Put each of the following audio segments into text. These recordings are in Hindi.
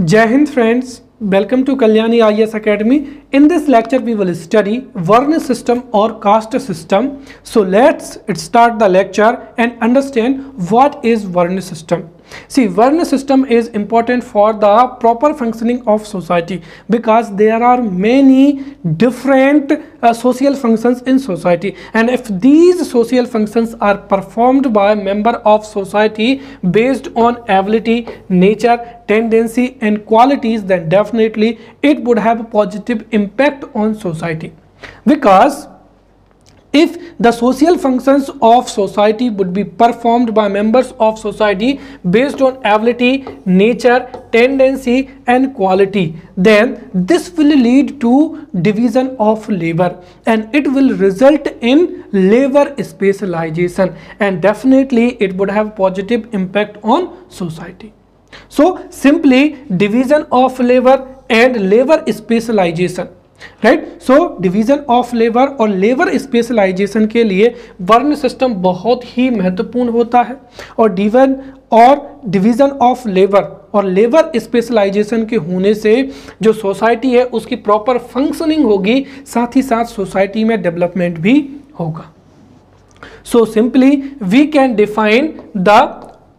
Jai Hind friends, welcome to Kalyani IAS Academy. In this lecture we will study Varna system or caste system. So let's start the lecture and understand what is Varna system. See, Varna system is important for the proper functioning of society because there are many different social functions in society, and if these social functions are performed by member of society based on ability, nature, tendency and qualities, then definitely it would have a positive impact on society. Because if the social functions of society would be performed by members of society based on ability, nature, tendency and quality, then this will lead to division of labor and it will result in labor specialization, and definitely it would have positive impact on society. So simply division of labor and labor specialization, right. So division of labour और लेबर स्पेशलाइजेशन के लिए वर्ण सिस्टम बहुत ही महत्वपूर्ण होता है, और डिवीजन ऑफ लेबर और लेबर स्पेशलाइजेशन के होने से जो सोसाइटी है उसकी प्रॉपर फंक्शनिंग होगी, साथ ही साथ सोसाइटी में डेवलपमेंट भी होगा. So simply we can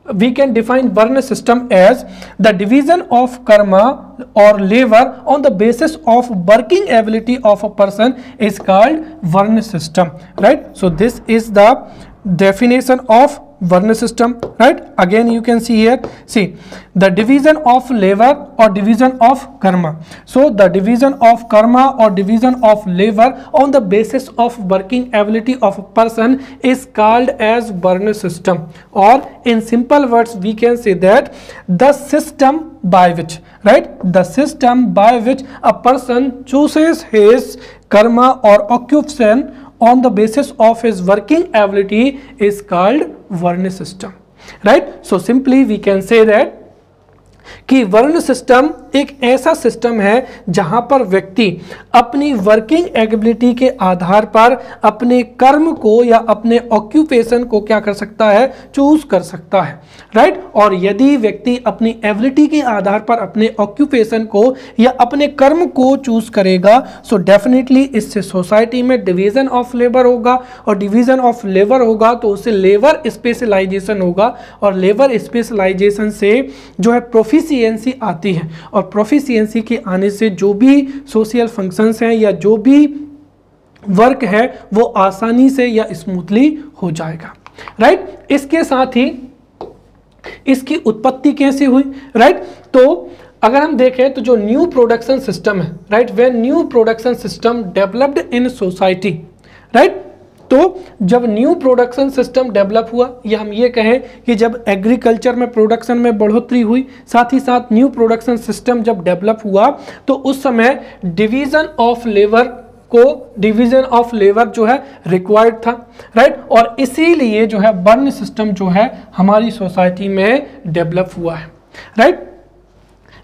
define Varna system as the division of karma or labor on the basis of working ability of a person is called Varna system, right? So this is the definition of Varna system, right? Again you can see here, see the division of labor or division of karma. So the division of karma or division of labor on the basis of working ability of a person is called as Varna system, or in simple words we can say that the system by which, right, the system by which a person chooses his karma or occupation on the basis of his working ability is called Varna system, right? So simply we can say that कि वर्ण सिस्टम एक ऐसा सिस्टम है जहां पर व्यक्ति अपनी वर्किंग एबिलिटी के आधार पर अपने कर्म को या अपने ऑक्यूपेशन को क्या कर सकता है, चूज कर सकता है, राइट. और यदि व्यक्ति अपनी एबिलिटी के आधार पर अपने ऑक्यूपेशन को या अपने कर्म को चूज करेगा, सो डेफिनेटली इससे सोसाइटी में डिवीजन ऑफ लेबर होगा, और डिवीजन ऑफ लेबर होगा तो उससे लेबर स्पेशलाइजेशन होगा, और लेबर स्पेशलाइजेशन से जो है प्रोफिशिएंसी आती है, और प्रोफिशिएंसी के आने से जो भी सोशल फंक्शंस हैं या जो भी वर्क है वो आसानी से या स्मूथली हो जाएगा, राइट. इसके साथ ही इसकी उत्पत्ति कैसे हुई, राइट. तो अगर हम देखें तो जो न्यू प्रोडक्शन सिस्टम है, right, when new production system developed in society, right. तो जब न्यू प्रोडक्शन सिस्टम डेवलप हुआ, या हम ये कहें कि जब एग्रीकल्चर में प्रोडक्शन में बढ़ोतरी हुई, साथ ही साथ न्यू प्रोडक्शन सिस्टम जब डेवलप हुआ, तो उस समय डिवीजन ऑफ लेबर जो है रिक्वायर्ड था, राइट. और इसीलिए जो है वर्ण सिस्टम जो है हमारी सोसाइटी में डेवलप हुआ है, right.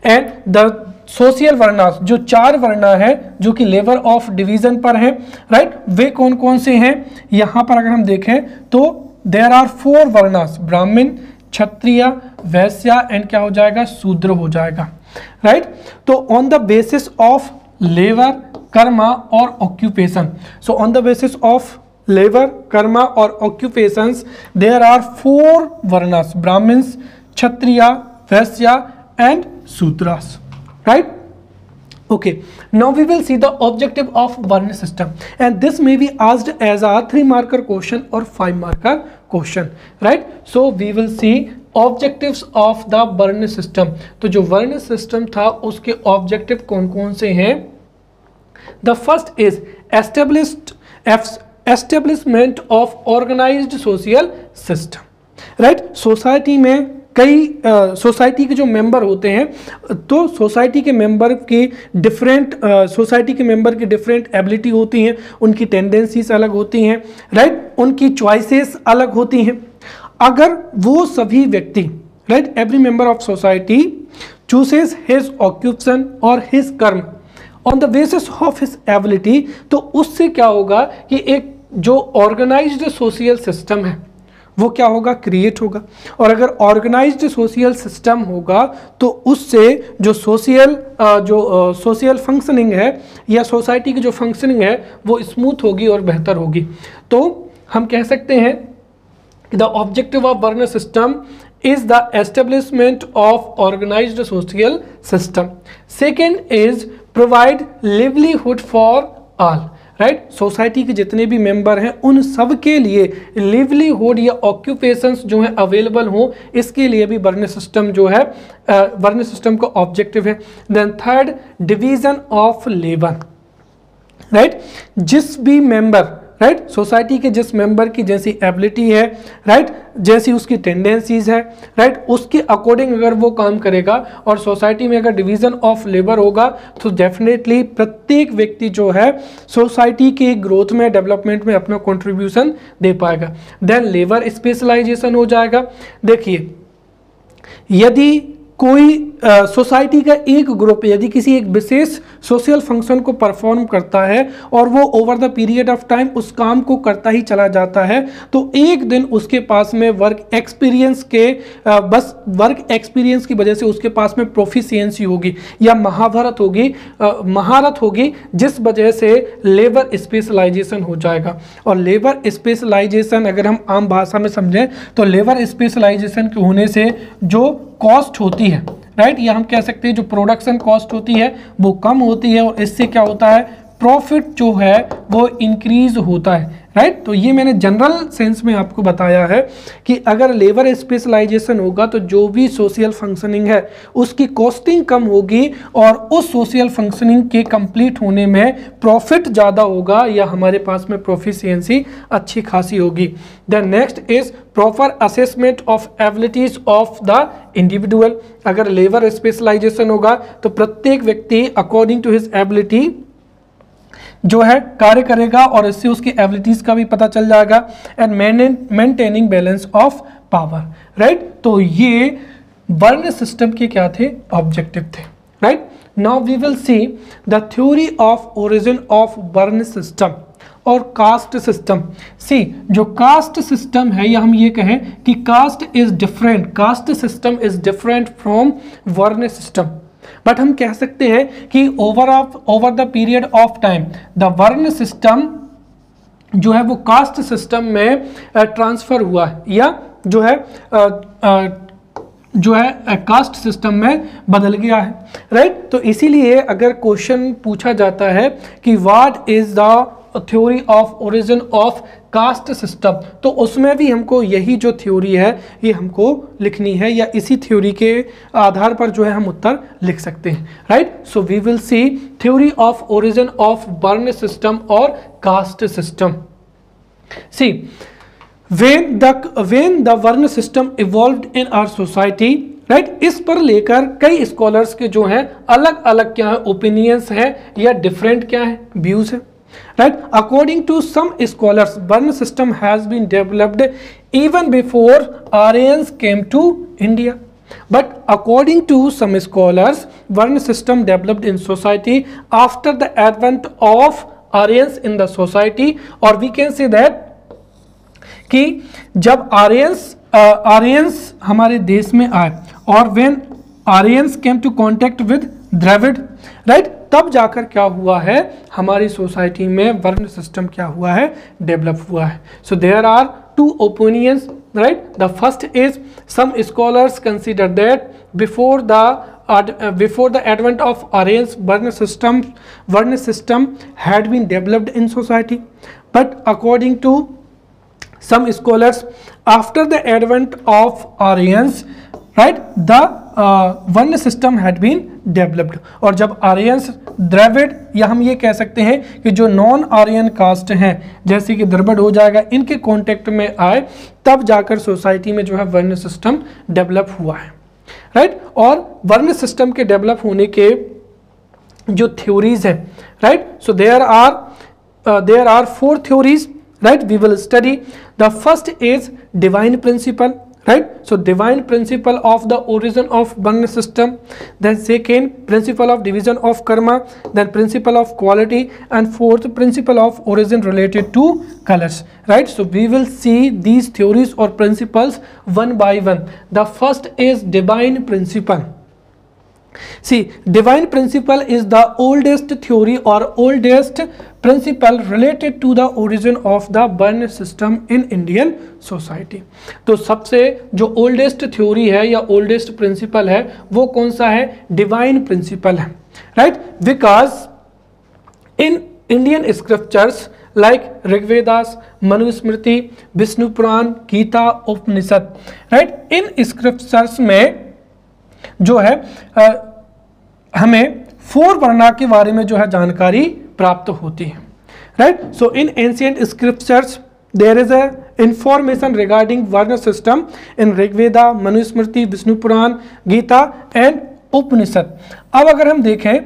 And the social varnas, जो चार वर्णा है जो कि लेबर ऑफ डिवीजन पर है, राइट, वे कौन कौन से हैं. यहां पर अगर हम देखें तो there are 4 varnas, Brahmin, Kshatriya, Vysya and क्या हो जाएगा, शूद्र हो जाएगा, राइट. तो on the basis of labour, karma और occupation, so on the basis of labour, karma और occupations there are 4 varnas, Brahmins, Kshatriya, Vaishya and Sudras, right? Okay, now we will see the objective of Varna system, and this may be asked as a 3-marker question or 5-marker question, right? So we will see objectives of the Varna system. तो जो वर्ण सिस्टम था उसके ऑब्जेक्टिव कौन कौन से हैं. The first is establishment of organized social system, right? Society में कई सोसाइटी के जो मेंबर होते हैं, तो सोसाइटी के मेंबर की डिफरेंट एबिलिटी होती हैं, उनकी टेंडेंसीज अलग होती हैं, राइट, उनकी चॉइसेस अलग होती हैं. अगर वो सभी व्यक्ति, right, every member of society chooses his occupation और his karma on the basis of his ability, तो उससे क्या होगा कि एक जो ऑर्गेनाइज्ड सोशल सिस्टम है वो क्या होगा, क्रिएट होगा। और अगर ऑर्गेनाइज्ड सोशल सिस्टम होगा तो उससे जो सोशल फंक्शनिंग है या सोसाइटी की जो फंक्शनिंग है वो स्मूथ होगी और बेहतर होगी। तो हम कह सकते हैं the objective of varna system is the establishment of organized social system. Second is provide livelihood for all. Right, society के जितने भी मेंबर हैं उन सब के लिए लिवलीहुड या ऑक्यूपेशंस जो है अवेलेबल हो, इसके लिए भी वर्न सिस्टम जो है वर्न सिस्टम का ऑब्जेक्टिव है। Then third, division of labour. Right, जिस भी मेंबर, राइट, सोसाइटी के जिस मेंबर की जैसी एबिलिटी है, राइट, जैसी उसकी टेंडेंसीज है, राइट, उसके अकॉर्डिंग अगर वो काम करेगा और सोसाइटी में अगर डिवीजन ऑफ लेबर होगा तो डेफिनेटली प्रत्येक व्यक्ति जो है सोसाइटी के ग्रोथ में, डेवलपमेंट में अपना कंट्रीब्यूशन दे पाएगा। देन लेबर स्पेशलाइजेशन हो जाएगा। देखिए, यदि कोई सोसाइटी का एक ग्रुप यदि किसी एक विशेष सोशल फंक्शन को परफॉर्म करता है और वो over the period of time उस काम को करता ही चला जाता है, तो एक दिन उसके पास में वर्क एक्सपीरियंस की वजह से उसके पास में प्रोफिशिएंसी होगी या महारत होगी, जिस वजह से लेबर स्पेशलाइजेशन हो जाएगा। और लेबर स्पेशलाइजेशन अगर हम आम भाषा में समझें तो लेबर स्पेशलाइजेशन के होने से जो कॉस्ट होती है, राइट, या हम कह सकते हैं जो प्रोडक्शन कॉस्ट होती है वो कम होती है और इससे क्या होता है, प्रॉफिट जो है वो इंक्रीज होता है। राइट, तो ये मैंने जनरल सेंस में आपको बताया है कि अगर लेबर स्पेशलाइजेशन होगा तो जो भी सोशल फंक्शनिंग है उसकी कॉस्टिंग कम होगी और उस सोशल फंक्शनिंग के कंप्लीट होने में प्रॉफिट ज़्यादा होगा या हमारे पास में प्रोफिशिएंसी अच्छी खासी होगी। The next is proper assessment of abilities of the individual. अगर लेबर स्पेशलाइजेशन होगा तो प्रत्येक व्यक्ति अकॉर्डिंग टू हिज एबिलिटी जो है कार्य करेगा और इससे उसकी एबिलिटीज का भी पता चल जाएगा। And maintaining balance of power. Right, तो ये वर्न सिस्टम के क्या थे, ऑब्जेक्टिव थे। Right, now we will see the theory of origin of varna system और कास्ट सिस्टम। सी, जो कास्ट सिस्टम है या हम ये कहें कि caste system is different from varna system, but हम कह सकते हैं कि over the period of time the varna system जो है वो कास्ट सिस्टम में ट्रांसफर हुआ है या जो है कास्ट सिस्टम में बदल गया है। राइट, तो इसीलिए अगर क्वेश्चन पूछा जाता है कि what is the theory of origin of caste system, तो उसमें भी हमको यही जो थ्योरी है ये हमको लिखनी है या इसी थ्योरी के आधार पर जो है हम उत्तर लिख सकते हैं। Right, so we will see theory of origin of varna system और caste system. See, when the varna system evolved in our society, right, इस पर लेकर कई स्कॉलर्स के जो हैं अलग अलग क्या है ओपिनियंस हैं या डिफरेंट क्या है व्यूज है। Right, according to some scholars, Varna system has been developed even before Aryans came to India. But according to some scholars, Varna system developed in society after the advent of Aryans in the society, or we can say that कि जब आर्यंस हमारे देश में आए और when Aryans came to contact with Dravid, right, तब जाकर क्या हुआ है हमारी सोसाइटी में वर्ण सिस्टम क्या हुआ है, डेवलप हुआ है। So there are two opinions. Right, the first is some scholars consider that before the advent of Aryans varna system had been developed in society, but according to some scholars after the advent of Aryans, right, the varna system had been developed. और जब आर्यंस, द्रविड़ या हम ये कह सकते हैं कि जो नॉन आर्यन कास्ट हैं जैसे कि द्रविड़ हो जाएगा, इनके कांटेक्ट में आए तब जाकर सोसाइटी में जो है वर्ण सिस्टम डेवलप हुआ है। राइट, और वर्ण सिस्टम के डेवलप होने के जो थ्योरीज हैं, right, so there are 4 theories. Right, we will study. The first is divine principle. right? So divine principle of the origin of Varna system, then second principle of division of karma, then principle of quality, and fourth principle of origin related to colors, right? So we will see these theories or principles one by one. The first is divine principle. See, divine principle is the oldest theory or oldest principle related to the origin of the Varna system in Indian society. तो सबसे जो oldest theory है या oldest principle है वो कौन सा है? divine principle है, right? Because in Indian scriptures like Rigvedas, Manusmriti, Vishnu Puran, Gita, Upanishad, right? In scriptures में जो है हमें 4 वर्णा के बारे में जो है जानकारी प्राप्त होती है, right? So in ancient scriptures there is a information regarding varna system in Rigveda, Manusmriti, Vishnu Purana, Gita and Upanishad. अब अगर हम देखें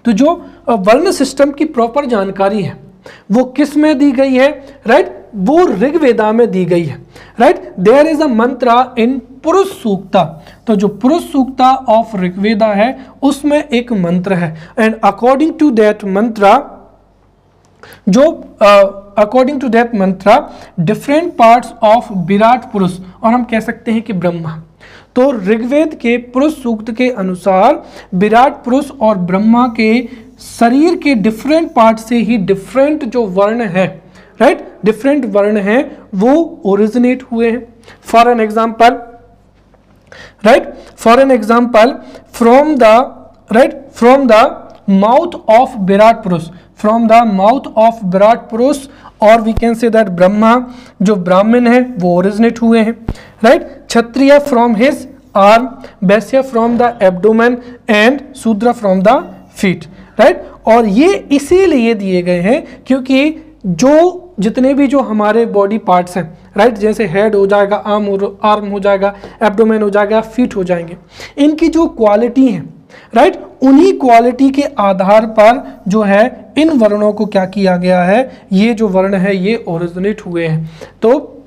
तो जो वर्ण सिस्टम की प्रॉपर जानकारी है वो किस में दी गई है, राइट? वो ऋग्वेदा में दी गई है, राइट? देयर इज अ मंत्रा इन पुरुष सूक्ता. तो जो पुरुष सूक्ता ऑफ ऋग्वेदा है उसमें एक मंत्र है, and according to that mantra different parts of Virat Purush, और हम कह सकते हैं कि ब्रह्मा. तो ऋग्वेद के पुरुष सूक्त के अनुसार विराट पुरुष और ब्रह्मा के शरीर के डिफरेंट पार्ट से ही डिफरेंट जो वर्ण है, राइट? डिफरेंट वर्ण हैं वो ओरिजिनेट हुए हैं. For an example, right, for an example, from the mouth of Virat Purush, from the mouth of Virat Purush, or we can say that Brahma, जो ब्राह्मण है वो ओरिजिनेट हुए हैं, right? Kshatriya from his arm, Vysya from the abdomen and शूद्र from the feet, right? और ये इसीलिए दिए गए हैं क्योंकि जो जितने भी जो हमारे बॉडी पार्ट्स हैं, राइट, जैसे हेड हो जाएगा, आर्म हो जाएगा, एब्डोमेन हो जाएगा, फीट हो जाएंगे, इनकी जो क्वालिटी है, राइट, उन्हीं क्वालिटी के आधार पर जो है इन वर्णों को क्या किया गया है, ये जो वर्ण है ये ओरिजिनेट हुए हैं. तो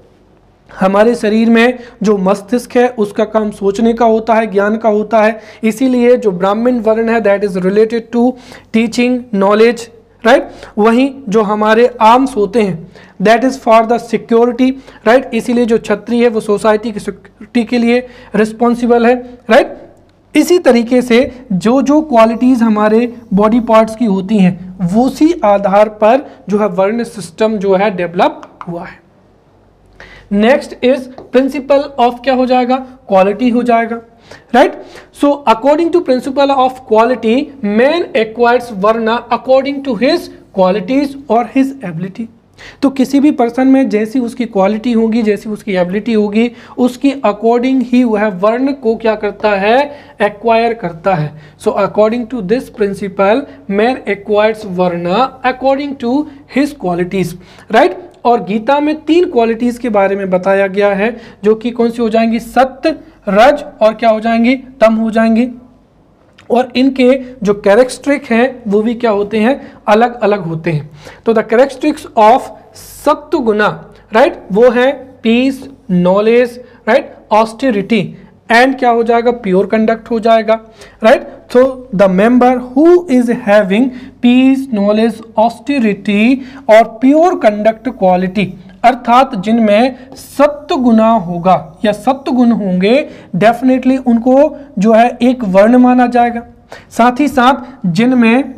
हमारे शरीर में जो मस्तिष्क है उसका काम सोचने का होता है, ज्ञान का होता है, इसीलिए जो ब्राह्मण वर्ण है that is related to teaching, knowledge, right? वहीं जो हमारे आर्म्स होते हैं that is for the security, right? इसीलिए जो क्षत्रिय है वो सोसाइटी की सिक्योरिटी के लिए रिस्पॉन्सिबल है, राइट? इसी तरीके से जो जो क्वालिटीज हमारे बॉडी पार्ट्स की होती हैं वो उसी आधार पर जो है वर्ण सिस्टम जो है डेवलप हुआ है. नेक्स्ट इज प्रिंसिपल ऑफ क्या हो जाएगा? क्वालिटी हो जाएगा, right? So according to principle of quality, man acquires varna according to his qualities or his ability. तो किसी भी पर्सन में जैसी उसकी क्वालिटी होगी, जैसी उसकी एबिलिटी होगी, उसकी अकॉर्डिंग ही वह वर्ण को क्या करता है? एक्वायर करता है. So according to this principle man acquires varna according to his qualities, right? और गीता में 3 क्वालिटीज के बारे में बताया गया है जो कि कौन सी हो जाएंगी? सत्य, रज और क्या हो जाएंगी? तम हो जाएंगी. और इनके जो कैरेक्टरिस्टिक हैं वो भी क्या होते हैं? अलग अलग होते हैं. तो द कैरेक्टरिस्टिक्स ऑफ सत्व गुना, राइट, वो है peace, knowledge, right, austerity and क्या हो जाएगा? प्योर कंडक्ट हो जाएगा, right? So the member who is having peace, knowledge, austerity और प्योर कंडक्ट क्वालिटी, अर्थात जिनमें सत्व गुना होगा या सत्व गुण होंगे, डेफिनेटली उनको जो है एक वर्ण माना जाएगा. साथ ही साथ जिनमें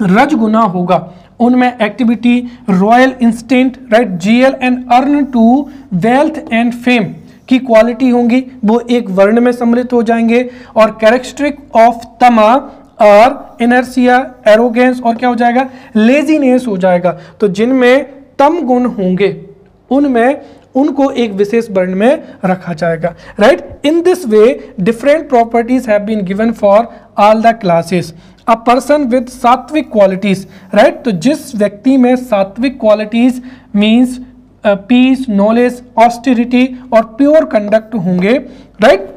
रज गुना होगा उनमें activity, royal instinct, right, zeal and earn to wealth and fame की क्वालिटी होंगी, वो एक वर्ण में सम्मिलित हो जाएंगे. और कैरेक्टरिस्टिक ऑफ तमा और इनर्सिया, एरोगेंस और क्या हो जाएगा? लेजीनेस हो जाएगा. तो जिनमें तम गुण होंगे उनमें उनको एक विशेष वर्ण में रखा जाएगा, right? In this way different properties have been given for all the classes. A person with sattvik qualities, right? तो जिस व्यक्ति में सात्विक qualities means peace, knowledge, austerity और प्योर कंडक्ट होंगे, राइट,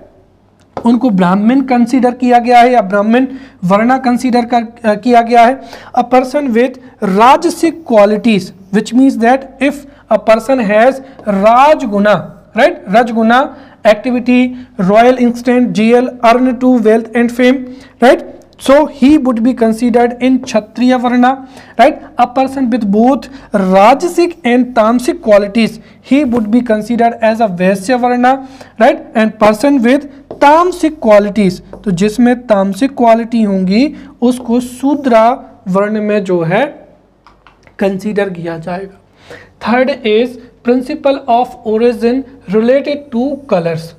उनको ब्राह्मण कंसीडर किया गया है या ब्राह्मण वर्णा कंसीडर किया गया है. A person with rajasic qualities, which means that if a person has rajguna, right? Rajguna, activity, royal instinct, GL, earn to wealth and fame, right? So he would be considered in Kshatriya Varna, right? A person with both Rajasic and Tamasic qualities, he would be considered as a Vaishya Varna, right? And person with Tamasic qualities, तो जिसमें तामसिक क्वालिटी होंगी उसको शूद्रा वर्ण में जो है कंसीडर किया जाएगा. Third is principal of origin related to colours,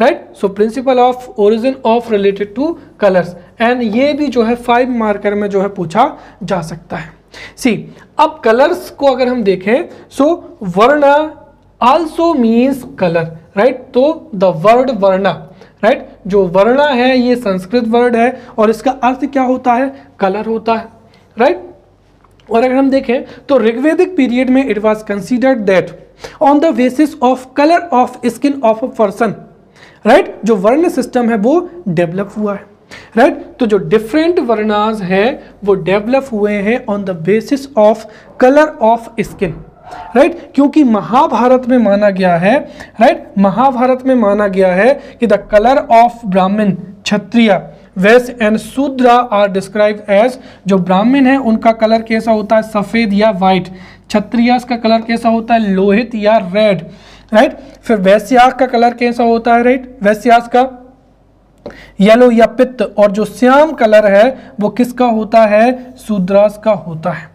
right? So principle of origin of related to colours, and ये भी जो है 5 मार्कर में जो है पूछा जा सकता है. सी, अब कलर्स को अगर हम देखें, सो वर्ण आल्सो मीन्स कलर, राइट? तो द वर्ड वर्णा, राइट? जो वर्णा है ये संस्कृत वर्ड है और इसका अर्थ क्या होता है? कलर होता है, राइट? और अगर हम देखें तो ऋग्वेदिक पीरियड में it was considered that on the basis of colour of skin of a person, right? जो वर्ण सिस्टम है वो डेवलप हुआ है, राइट? तो जो डिफरेंट वर्णास हैं वो डेवलप हुए हैं on the basis of colour of skin, right? क्योंकि महाभारत में माना गया है, राइट? महाभारत में माना गया है कि द कलर ऑफ ब्राह्मण, क्षत्रिय, वैश्य एंड शूद्रा आर डिस्क्राइब एज, जो ब्राह्मण है उनका कलर कैसा होता है? सफेद या व्हाइट. क्षत्रियास का कलर कैसा होता है? लोहित या रेड, राइट? फिर वैश्यास का कलर कैसा होता है? राइट? वैश्यास का येलो या पित्त, और जो श्याम कलर है वो किसका होता है? शूद्रास का होता है,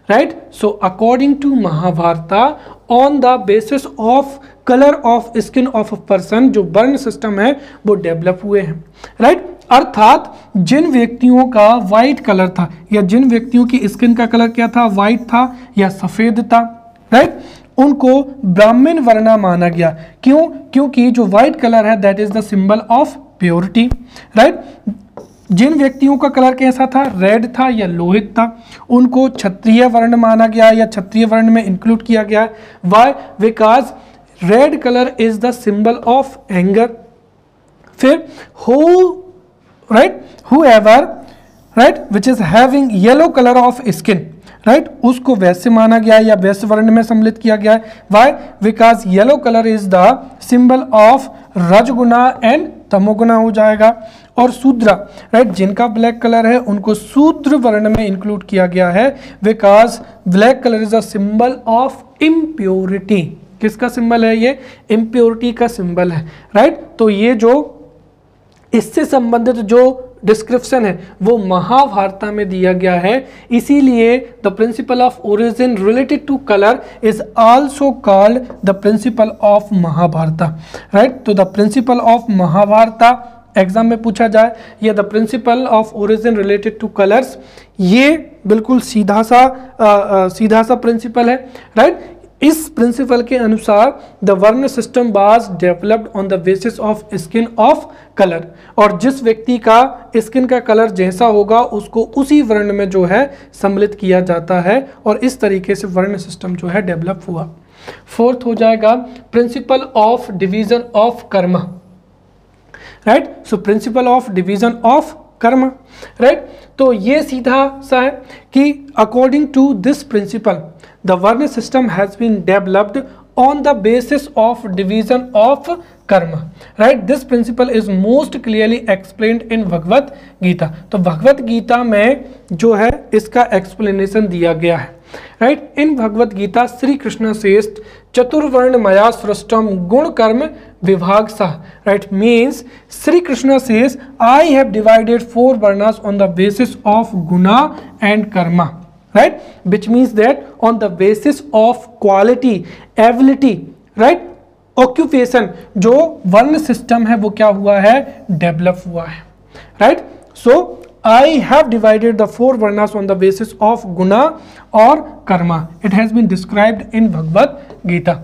right? So according to Mahabharata, on the basis of colour of skin of a person, जो वर्ण सिस्टम है वो डेवलप हुए हैं, राइट? अर्थात जिन व्यक्तियों का व्हाइट कलर था या जिन व्यक्तियों की स्किन का कलर क्या था? व्हाइट था या सफेद था, राइट? उनको ब्राह्मण वर्णा माना गया. क्यों? क्योंकि जो व्हाइट कलर है that is the symbol of purity, right? जिन व्यक्तियों का कलर कैसा था? रेड था या लोहित था, उनको क्षत्रिय वर्ण माना गया या क्षत्रिय वर्ण में इंक्लूड किया गया. Why? Because red colour is the symbol of anger. फिर whoever, right, which is having yellow color of skin, right, उसको वैश्य माना गया या वैश्य वर्ण में सम्मिलित किया गया है. Why? Because yellow color is the symbol of rajguna and tamoguna हो जाएगा. और शूद्रा, राइट, जिनका ब्लैक कलर है उनको शूद्र वर्ण में इंक्लूड किया गया है, because black colour is a symbol of impurity. किसका सिंबल है ये? इम्प्योरिटी का सिंबल है, राइट? तो ये जो इससे संबंधित जो डिस्क्रिप्शन है वो महाभारत में दिया गया है. इसीलिए the principle of origin related to colour is also called the principle of Mahabharata, right? तो the principle of Mahabharata exam में पूछा जाए या the principle of origin related to colours, ये बिल्कुल सीधा सा प्रिंसिपल है, राइट? इस प्रिंसिपल के अनुसार the varna system was developed on the basis of skin of colour, और जिस व्यक्ति का स्किन का कलर जैसा होगा उसको उसी वर्ण में जो है सम्मिलित किया जाता है, और इस तरीके से वर्ण सिस्टम जो है डेवलप हुआ. फोर्थ हो जाएगा principle of division of karma, right? So principle of division of karma, right? तो ये सीधा सा है कि according to this principle the Varna system has been developed on the basis of division of karma, right? This principle is most clearly explained in Bhagavad Gita. तो भगवत गीता में जो है इसका explanation दिया गया है, right? In Bhagavad Gita Shri Krishna says चतुर्वर्ण मया सृष्टम गुण कर्म विभाग सह, right? Means Shri Krishna says I have divided 4 varnas on the basis of guna and karma, right? Which means that on the basis of quality, ability, right, occupation, जो वर्ण सिस्टम है वो क्या हुआ है? डेवलप हुआ है, right? So I have divided the 4 varnas on the basis of guna और karma. It has been described in Bhagavad Gita.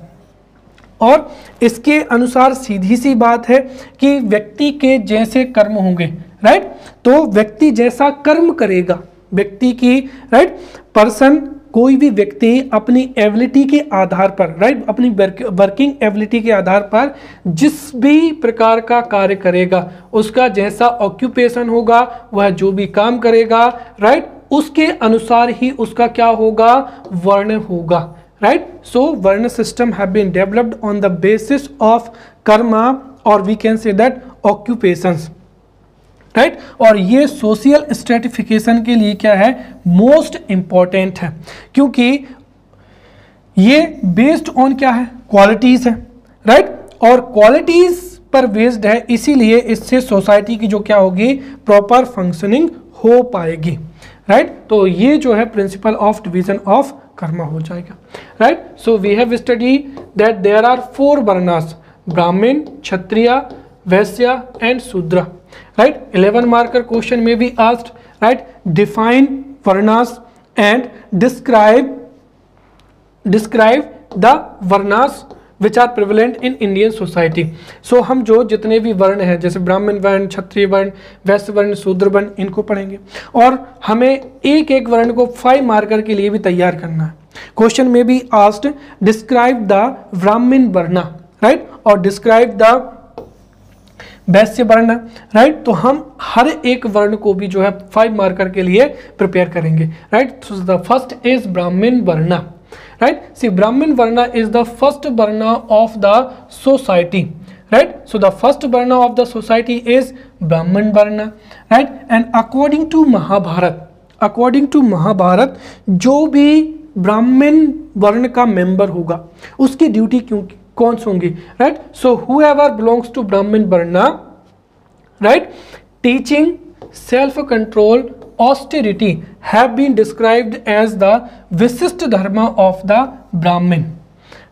और इसके अनुसार सीधी सी बात है कि व्यक्ति के जैसे कर्म होंगे, राइट? तो व्यक्ति जैसा कर्म करेगा, व्यक्ति की, राइट, पर्सन, कोई भी व्यक्ति अपनी एबिलिटी के आधार पर, राइट, अपनी वर्किंग एबिलिटी के आधार पर जिस भी प्रकार का कार्य करेगा, उसका जैसा ऑक्यूपेशन होगा, वह जो भी काम करेगा, राइट, उसके अनुसार ही उसका क्या होगा? वर्ण होगा, right? So varna system have been developed on the basis of karma, or we can say that occupations, right और ये सोशल स्ट्रेटिफिकेशन के लिए क्या है, मोस्ट इंपॉर्टेंट है, क्योंकि ये बेस्ड ऑन क्या है, क्वालिटीज है, राइट और क्वालिटीज पर बेस्ड है, इसीलिए इससे सोसाइटी की जो क्या होगी, प्रॉपर फंक्शनिंग हो पाएगी, राइट तो ये जो है principle of division of karma हो जाएगा, right so we have study that there are 4 varnas, Brahmin, Kshatriya, Vysya and शूद्र, right 11 marker question may be asked, right define varnas and describe the varnas which are prevalent in Indian society. so हम जो जितने भी वर्ण हैं, जैसे ब्राह्मण वर्ण, क्षत्रिय वर्ण, वैश्य वर्ण, शूद्र वर्ण, इनको पढ़ेंगे और हमें एक एक वर्ण को 5 मार्कर के लिए भी तैयार करना है. क्वेश्चन में बी आस्क्ड डिस्क्राइब द ब्राह्मण वर्ण, राइट और डिस्क्राइब द वैश्य वर्ण, राइट तो हम हर एक वर्ण को भी जो है 5 मार्कर के लिए प्रिपेयर करेंगे, right so the first is Brahmin varna, right see Brahmin varna is the first varna of the society, right so the first varna of the society is Brahmin varna, right and according to Mahabharata जो भी ब्राह्मण वर्ण का मेंबर होगा उसकी ड्यूटी कौन सी होंगी, right so whoever belongs to Brahmin varna, right teaching, self control, austerity have been described as the vishisht dharma of the Brahmin,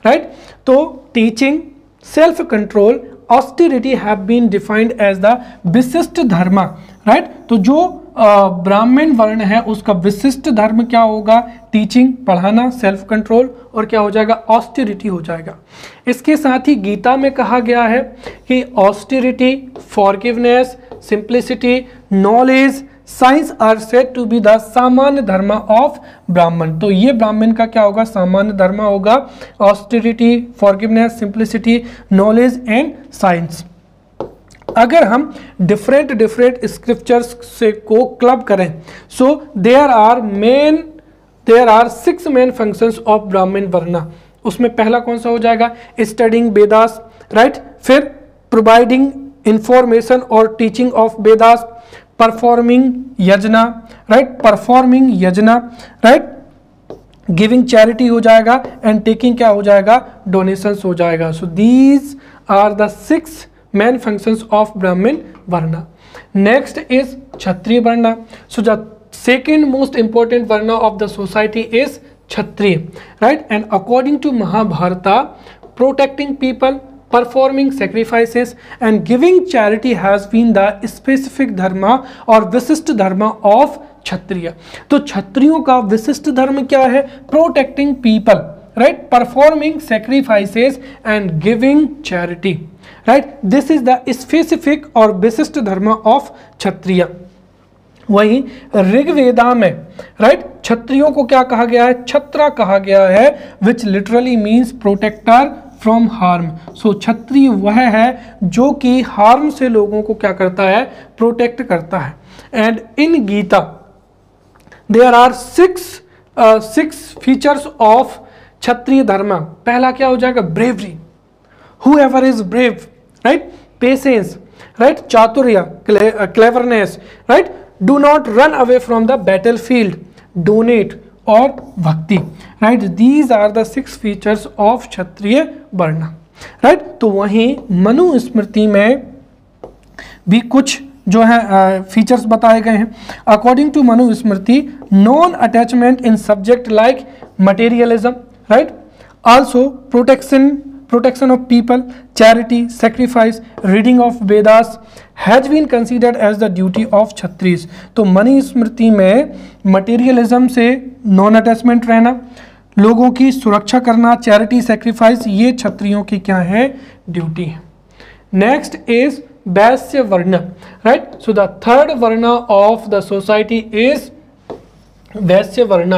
right तो teaching, self control, austerity have been defined as the vishisht dharma, right तो जो ब्राह्मण वर्ण है उसका विशिष्ट धर्म क्या होगा, टीचिंग, पढ़ाना, सेल्फ कंट्रोल और क्या हो जाएगा, ऑस्टेरिटी हो जाएगा. इसके साथ ही गीता में कहा गया है कि austerity, forgiveness, simplicity, knowledge, science are said to be the samanya dharma of ब्राह्मण. तो ये ब्राह्मण का क्या होगा, सामान्य धर्म होगा, austerity, forgiveness, simplicity, knowledge and science. अगर हम डिफरेंट स्क्रिप्चर्स से को क्लब करें, so there are 6 main functions of Brahmin varna. उसमें पहला कौन सा हो जाएगा, स्टडिंग वेदास, राइट फिर प्रोवाइडिंग इंफॉर्मेशन और teaching of Vedas, performing yajna, right giving charity हो जाएगा एंड टेकिंग क्या हो जाएगा, डोनेशंस हो जाएगा. So these are the 6 main functions of Brahmin Varna. Next is Kshatriya Varna. So the second most important Varna of the society is Kshatriya, right? And according to Mahabharata, protecting people, performing sacrifices and giving charity has been the specific dharma or विशिष्ट dharma of Kshatriya. तो क्षत्रियों का विशिष्ट धर्म क्या है, protecting people, right? Performing sacrifices and giving charity. Right this is the specific और विशिष्ट धर्म ऑफ क्षत्रिय. वहीं ऋग्वेदा में, राइट क्षत्रियों को क्या कहा गया है, क्षत्रा कहा गया है, which literally means protector from harm. So क्षत्रिय वह है जो कि हार्म से लोगों को क्या करता है, प्रोटेक्ट करता है. And in Gita there are 6 features of Kshatriya dharma. पहला क्या हो जाएगा, bravery, whoever is brave, right, patience, right, chaturya, cleverness, right, do not run away from the battlefield, donate और भक्ति, right, these are the 6 features of क्षत्रिय वर्ण, right. तो वहीं मनु स्मृति में भी कुछ जो है फीचर्स बताए गए हैं. According to Manu Smriti, non attachment in subject like materialism, right also protection of people, charity, sacrifice, reading of Vedas has been considered as the duty of Kshatriyas. तो मनु स्मृति में मटेरियलिज्म से नॉन अटैचमेंट रहना, लोगों की सुरक्षा करना, चैरिटी, सैक्रिफाइस, ये क्षत्रियों की क्या है, ड्यूटी है. नेक्स्ट इज वैश्य वर्ण, राइट सो द थर्ड वर्ण ऑफ द सोसाइटी इज वैश्य वर्ण,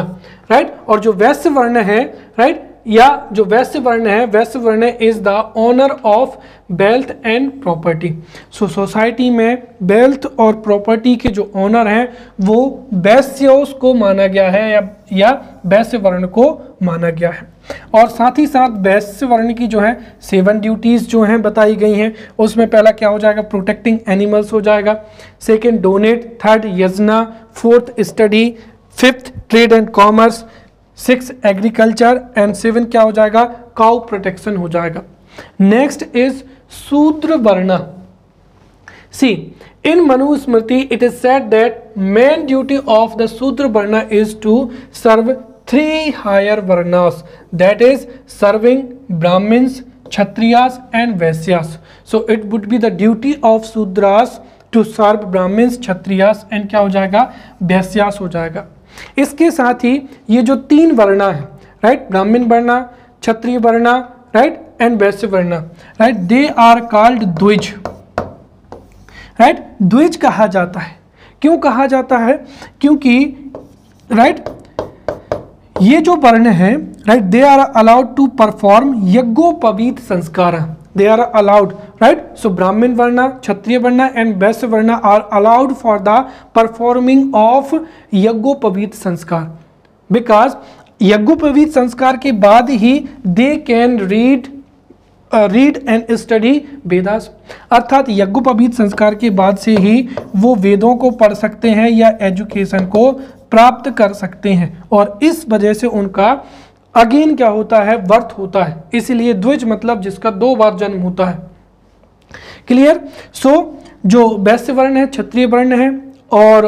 राइट और जो वैश्य वर्ण है, राइट या जो वैश्य वर्ण है, वैश्य वर्ण is the owner of wealth and property. So society में वेल्थ और प्रॉपर्टी के जो ओनर हैं वो वैश्यों को माना गया है या वैश्य वर्ण को माना गया है. और साथ ही साथ वैश्य वर्ण की जो है 7 ड्यूटीज जो हैं बताई गई हैं। उसमें पहला क्या हो जाएगा, प्रोटेक्टिंग एनिमल्स हो जाएगा, second donate, third Yojana, fourth study, fifth trade and commerce, 6 agriculture and 7 क्या हो जाएगा, काउ प्रोटेक्शन हो जाएगा। नेक्स्ट इज शूद्र वर्ण। सी in Manusmriti it is said that main duty of the Shudra Varna is to serve 3 higher Varnas, that is serving Brahmins, Kshatriyas and Vaisyas. So it would be the duty of Shudras to serve Brahmins, Kshatriyas and क्या हो जाएगा, Vaisyas हो जाएगा। इसके साथ ही ये जो 3 वर्णा है, राइट, ब्राह्मण वर्णा, क्षत्रिय वर्णा, राइट, एंड वैश्य वर्णा, राइट, दे आर कॉल्ड द्विज, राइट, द्विज कहा जाता है। क्यों कहा जाता है, क्योंकि राइट ये जो वर्ण है, right, they are allowed to perform yagyopavit sanskar, they are allowed, right, so Brahmin varna, Kshatriya varna and Vaishya varna are allowed for the performing of yagyopavit sanskar, because yagyopavit sanskar के बाद ही they can read and study Vedas, अर्थात यज्ञोपवीत संस्कार के बाद से ही वो वेदों को पढ़ सकते हैं या एजुकेशन को प्राप्त कर सकते हैं, और इस वजह से उनका अगेन क्या होता है, वर्थ होता है। इसलिए द्विज मतलब जिसका 2 बार जन्म होता है। क्लियर। सो जो वैश्य वर्ण है, क्षत्रिय वर्ण है, और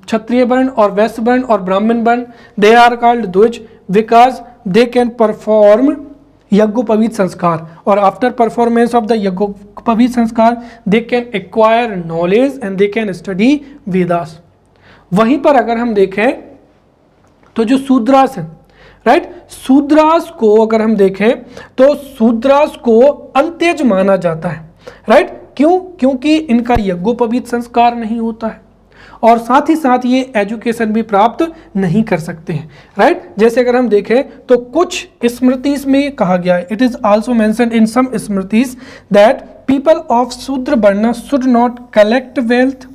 क्षत्रिय वर्ण और वैश्य वर्ण और ब्राह्मण वर्ण, दे आर कॉल्ड द्विज because they can perform yagyopavit संस्कार, और आफ्टर परफॉर्मेंस ऑफ द यज्ञोपवीत sanskar they can acquire knowledge and they can study Vedas. वहीं पर अगर हम देखें तो जो शूद्रास है, राइट, शूद्रास को अगर हम देखें तो शूद्रास को अंत्यज माना जाता है, राइट, क्यों, क्योंकि इनका यज्ञोपवीत संस्कार नहीं होता है और साथ ही साथ ये एजुकेशन भी प्राप्त नहीं कर सकते हैं, राइट। जैसे अगर हम देखें तो कुछ स्मृतिस में कहा गया है, it is also mentioned in some smritis that people of Shudra varna should not collect wealth,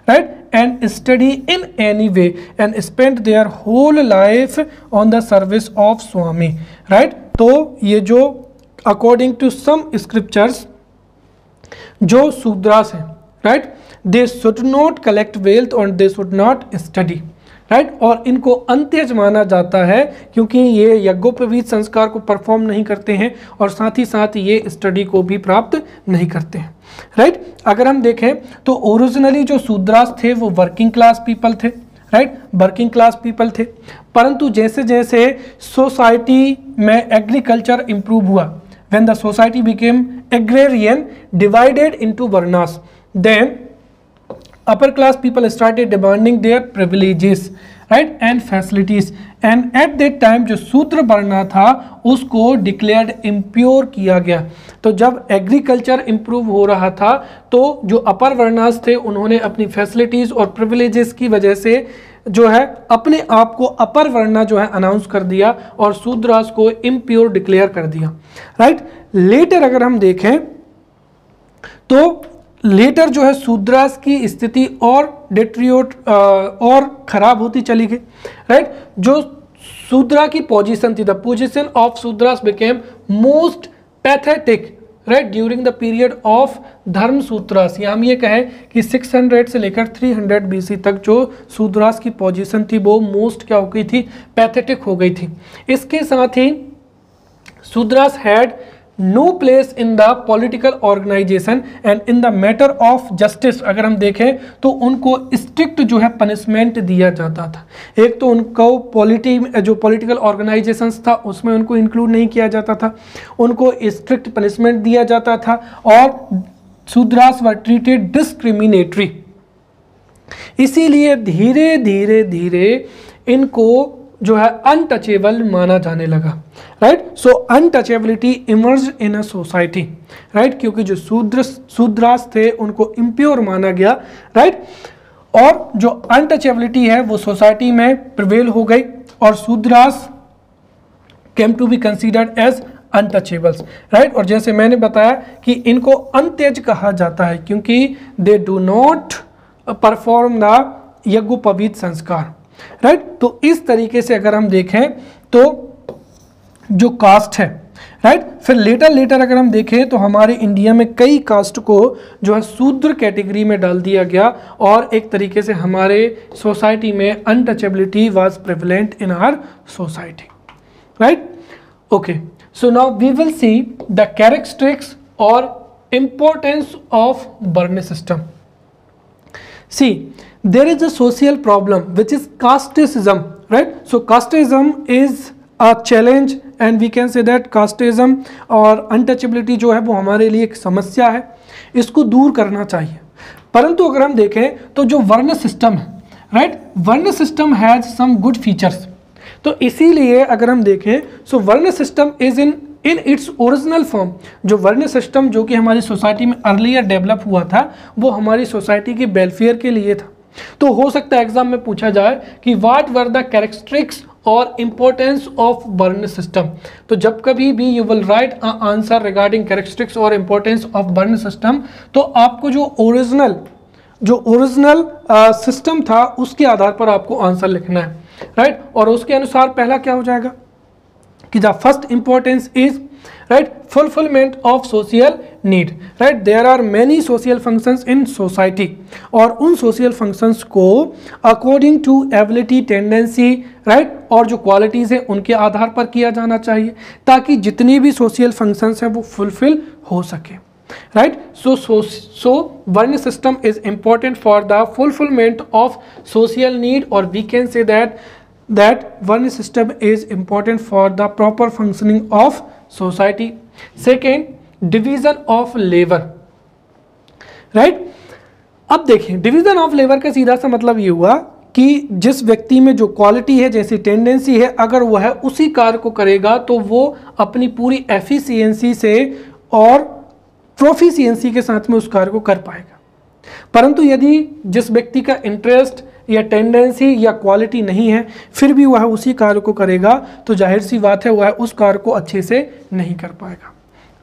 right, and study in any way and spend their whole life on the service of swami, right. तो ये जो अकॉर्डिंग टू सम स्क्रिप्चर्स जो शूद्रास हैं, right, they should not collect wealth और they should not study, right, और इनको अंत्यज माना जाता है क्योंकि ये यज्ञोपवीत संस्कार को परफॉर्म नहीं करते हैं और साथ ही साथ ये स्टडी को भी प्राप्त नहीं करते हैं, राइट। अगर हम देखें तो ओरिजिनली जो शूद्रास थे वो वर्किंग क्लास पीपल थे, राइट, वर्किंग क्लास पीपल थे, परंतु जैसे जैसे सोसाइटी में एग्रीकल्चर इंप्रूव हुआ, when the society became agrarian divided into varnas, then upper class people started demanding their privileges, right, and facilities, and at that time जो शूद्र वर्ण था उसको डिक्लेयर्ड इम्प्योर किया गया। तो जब एग्रीकल्चर इम्प्रूव हो रहा था तो जो अपर वर्णास थे उन्होंने अपनी फैसिलिटीज और प्रिविलेजेस की वजह से जो है अपने आप को अपर वर्ण जो है अनाउंस कर दिया और शूद्रास को इम्प्योर डिक्लेयर कर दिया, राइट। लेटर अगर हम देखें तो लेटर जो है शूद्रास की स्थिति और डिट्रियोट और खराब होती चली गई, राइट। जो शूद्रा की पोजीशन थी, the position of Shudras became most pathetic, right, during the period of धर्म सूत्रास, या हम ये कहें कि 600 से लेकर 300 BC तक जो शूद्रास की पोजीशन थी वो मोस्ट क्या हो गई थी, पैथेटिक हो गई थी। इसके साथ ही Shudras had no place in the political organisation and in the matter of justice. अगर हम देखें तो उनको स्ट्रिक्ट जो है पनिशमेंट दिया जाता था। एक तो उनको जो पॉलिटिकल ऑर्गेनाइजेशंस था उसमें उनको इंक्लूड नहीं किया जाता था, उनको स्ट्रिक्ट पनिशमेंट दिया जाता था और शूद्रास वर ट्रीटेड डिस्क्रिमिनेटरी। इसीलिए धीरे धीरे धीरे इनको जो है अनटचेबल माना जाने लगा, right. So untouchability emerge in a society, right, क्योंकि जो शूद्रास थे उनको इम्प्योर माना गया, राइट, और जो अनटचेबिलिटी है वो सोसाइटी में प्रिवेल हो गई और Shudras came to be considered as untouchables, right. और जैसे मैंने बताया कि इनको अंत्यज कहा जाता है क्योंकि they do not perform the यज्ञोपवीत संस्कार, राइट। तो इस तरीके से अगर हम देखें तो जो कास्ट है, राइट। फिर लेटर अगर हम देखें तो हमारे इंडिया में कई कास्ट को जो है शूद्र कैटेगरी में डाल दिया गया और एक तरीके से हमारे सोसाइटी में untouchability was prevalent in our society, right. Okay, so now we will see the characteristics और importance of Berne system. See, there is a social problem which is casteism, right? So casteism is a challenge and we can say that casteism और untouchability जो है वो हमारे लिए एक समस्या है, इसको दूर करना चाहिए। परंतु अगर हम देखें तो जो वर्ण सिस्टम है, right, varna system has some good features. तो इसीलिए अगर हम देखें so varna system is in its original form, जो वर्ण सिस्टम जो कि हमारी सोसाइटी में अर्लियर डेवलप हुआ था वो हमारी सोसाइटी के वेलफेयर के लिए था। तो हो सकता है एग्जाम में पूछा जाए कि व्हाट वर द कैरेक्टरिस्टिक्स और इंपॉर्टेंस ऑफ वर्ण सिस्टम। तो जब कभी भी you will write answer regarding characteristics और इंपॉर्टेंस ऑफ वर्ण सिस्टम, तो आपको जो ओरिजिनल सिस्टम था उसके आधार पर आपको आंसर लिखना है, राइट। और उसके अनुसार पहला क्या हो जाएगा कि the first importance is, right, fulfilment of social need, right. There are many social functions in society और उन सोशल फंक्शंस को according to ability, tendency, right, और जो क्वालिटीज़ हैं उनके आधार पर किया जाना चाहिए ताकि जितनी भी सोशल फंक्शंस हैं वो फुलफिल हो सके, right. So varna system is important for the fulfilment of social need और we can say that one system is important for the proper functioning of society. Second, division of labor, right. अब देखिए डिवीजन ऑफ लेबर का सीधा सा मतलब ये हुआ कि जिस व्यक्ति में जो क्वालिटी है, जैसी टेंडेंसी है, अगर वह है उसी कार्य को करेगा तो वो अपनी पूरी एफिशिएंसी से और प्रोफिशिएंसी के साथ में उस कार्य को कर पाएगा। परंतु यदि जिस व्यक्ति का इंटरेस्ट या टेंडेंसी या क्वालिटी नहीं है फिर भी वह उसी कार्य को करेगा तो जाहिर सी बात है वह उस कार्य को अच्छे से नहीं कर पाएगा,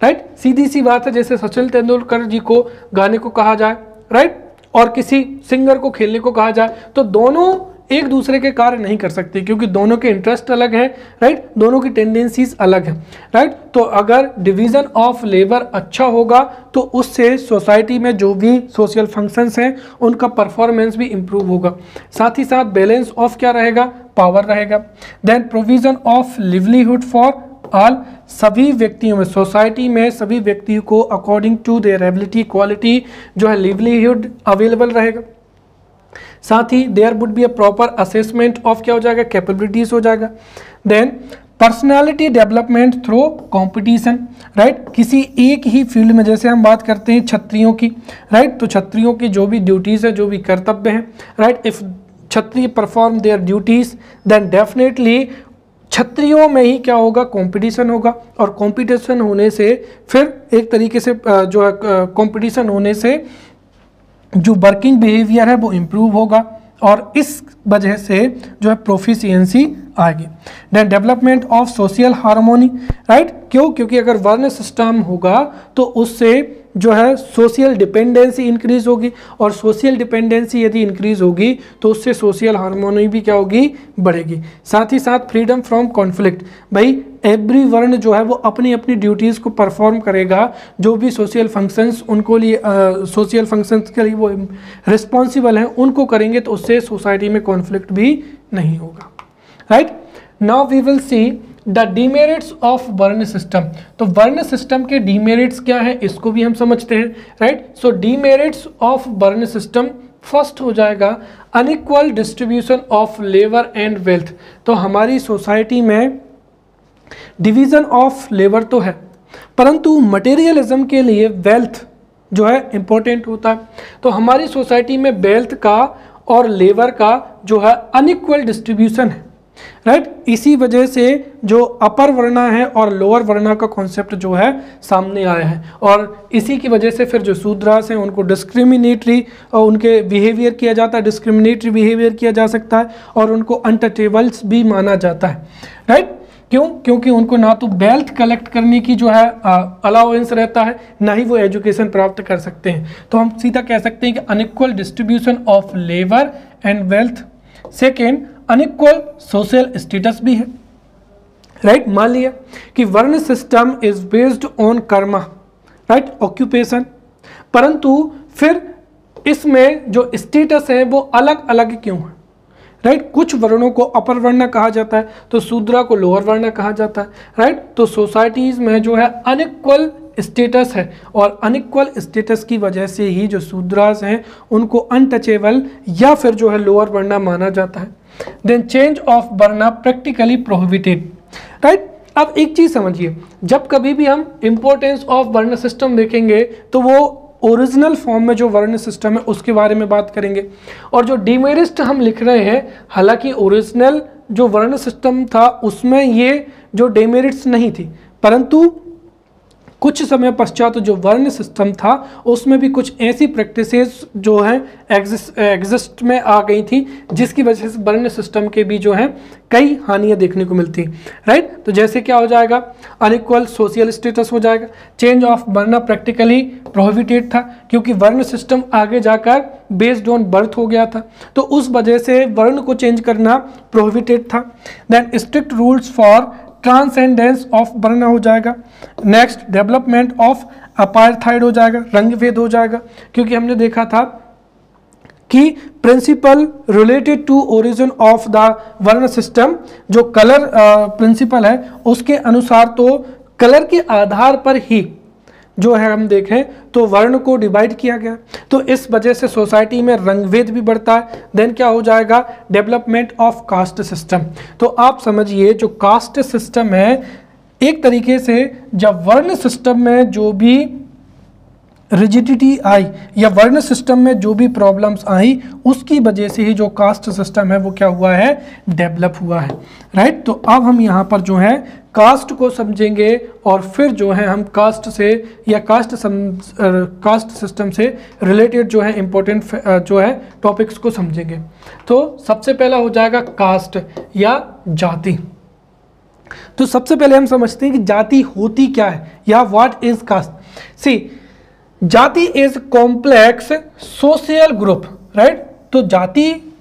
राइट। सीधी सी बात है, जैसे सचिन तेंदुलकर जी को गाने को कहा जाए, राइट, और किसी सिंगर को खेलने को कहा जाए तो दोनों एक दूसरे के कार्य नहीं कर सकते क्योंकि दोनों के इंटरेस्ट अलग हैं, राइट, दोनों की टेंडेंसीज अलग हैं, राइट। तो अगर डिवीजन ऑफ लेबर अच्छा होगा तो उससे सोसाइटी में जो भी सोशल फंक्शंस हैं उनका परफॉर्मेंस भी इम्प्रूव होगा। साथ ही साथ बैलेंस ऑफ क्या रहेगा, पावर रहेगा। Then provision of livelihood for all, सभी व्यक्तियों में, सोसाइटी में सभी व्यक्तियों को according to their ability, quality जो है लिवलीहुड अवेलेबल रहेगा। साथ ही there would be a proper assessment of क्या हो जाएगा, कैपेबिलिटीज हो जाएगा। Then personality development through competition, right, किसी एक ही फील्ड में, जैसे हम बात करते हैं क्षत्रियों की, राइट, तो क्षत्रियों की जो भी ड्यूटीज है, जो भी कर्तव्य हैं, right, if Kshatriya perform their duties then definitely क्षत्रियों में ही क्या होगा, कंपटीशन होगा और कंपटीशन होने से फिर एक तरीके से जो है कंपटीशन होने से जो वर्किंग बिहेवियर है वो इम्प्रूव होगा और इस वजह से जो है प्रोफिशिएंसी आएगी। Then development of social harmony, right, क्यों, क्योंकि अगर वर्ण सिस्टम होगा तो उससे जो है सोशल डिपेंडेंसी इंक्रीज होगी और सोशल डिपेंडेंसी यदि इंक्रीज होगी तो उससे सोशल हार्मोनी भी क्या होगी, बढ़ेगी। साथ ही साथ फ्रीडम फ्रॉम कॉन्फ्लिक्ट, भाई एवरी वर्ण जो है वो अपनी अपनी ड्यूटीज़ को परफॉर्म करेगा, जो भी सोशल फंक्शंस उनको लिए सोशल फंक्शंस के लिए वो रिस्पॉन्सिबल हैं उनको करेंगे तो उससे सोसाइटी में कॉन्फ्लिक्ट भी नहीं होगा, right. Now we will see the demerits of varna system. तो वर्ण सिस्टम के डीमेरिट्स क्या है इसको भी हम समझते हैं, right. So demerits of varna system, first हो जाएगा unequal distribution of labour and wealth. तो हमारी सोसाइटी में डिवीजन ऑफ लेबर तो है परंतु मटेरियलिज्म के लिए वेल्थ जो है इंपॉर्टेंट होता है। तो हमारी सोसाइटी में वेल्थ का और लेबर का जो है अनइक्वल डिस्ट्रीब्यूशन है, राइट। इसी वजह से जो अपर वर्णा है और लोअर वर्णा का कॉन्सेप्ट जो है सामने आया है और इसी की वजह से फिर जो शूद्रास हैं उनको डिस्क्रिमिनेटरी उनके बिहेवियर किया जाता है, डिस्क्रिमिनेटरी बिहेवियर किया जा सकता है और उनको अनटचेबल्स भी माना जाता है, राइट। क्यों, क्योंकि उनको ना तो वेल्थ कलेक्ट करने की जो है अलाउंस रहता है, ना ही वो एजुकेशन प्राप्त कर सकते हैं। तो हम सीधा कह सकते हैं कि unequal distribution of labour and wealth. Second, unequal social status भी है, राइट। मान लिया कि वर्ण system is based on Karma, right, occupation, परंतु फिर इसमें जो स्टेटस है वो अलग अलग क्यों है, राइट। कुछ वर्णों को अपर वर्ण कहा जाता है तो शूद्रा को लोअर वर्ण कहा जाता है, राइट। तो सोसाइटीज में जो है अनइक्वल स्टेटस है और अनइक्वल स्टेटस की वजह से ही जो शूद्रास हैं उनको अनटचेबल या फिर जो है लोअर वर्ण माना जाता है। देन चेंज ऑफ वर्ण प्रैक्टिकली प्रोहिबिटेड, राइट। अब एक चीज समझिए, जब कभी भी हम इंपॉर्टेंस ऑफ वर्ण सिस्टम देखेंगे तो वो ओरिजिनल फॉर्म में जो वर्ण सिस्टम है उसके बारे में बात करेंगे, और जो डीमेरिस्ट हम लिख रहे हैं, हालांकि ओरिजिनल जो वर्ण सिस्टम था उसमें ये जो डेमेरिट्स नहीं थी, परंतु कुछ समय पश्चात जो वर्ण सिस्टम था उसमें भी कुछ ऐसी प्रैक्टिसेस जो हैं एग्जिस्ट में आ गई थी जिसकी वजह से वर्ण सिस्टम के भी जो है कई हानियां देखने को मिलती, राइट। तो जैसे क्या हो जाएगा, अनइक्वल सोशल स्टेटस हो जाएगा। चेंज ऑफ वर्ण प्रैक्टिकली प्रोहिबिटेड था क्योंकि वर्ण सिस्टम आगे जाकर बेस्ड ऑन बर्थ हो गया था, तो उस वजह से वर्ण को चेंज करना प्रोहिबिटेड था। Then strict rules for transcendence of varna हो जाएगा। नेक्स्ट डेवलपमेंट ऑफ अपार्थाइड हो जाएगा, रंगभेद हो जाएगा, क्योंकि हमने देखा था कि principle related to origin of the varna system, जो कलर प्रिंसिपल है उसके अनुसार तो कलर के आधार पर ही जो है हम देखें तो वर्ण को डिवाइड किया गया, तो इस वजह से सोसाइटी में रंगभेद भी बढ़ता है। देन क्या हो जाएगा, डेवलपमेंट ऑफ कास्ट सिस्टम। तो आप समझिए जो कास्ट सिस्टम है, एक तरीके से जब वर्ण सिस्टम में जो भी रिजिडिटी आई या वर्ण सिस्टम में जो भी प्रॉब्लम्स आई उसकी वजह से ही जो कास्ट सिस्टम है वो क्या हुआ है, डेवलप हुआ है, राइट। तो अब हम यहाँ पर जो है कास्ट को समझेंगे और फिर जो है हम कास्ट से या कास्ट सिस्टम से रिलेटेड जो है इम्पोर्टेंट जो है टॉपिक्स को समझेंगे। तो सबसे पहला हो जाएगा कास्ट या जाति। तो सबसे पहले हम समझते हैं कि जाति होती क्या है या what is caste. See, jati is complex social group, right. तो जाति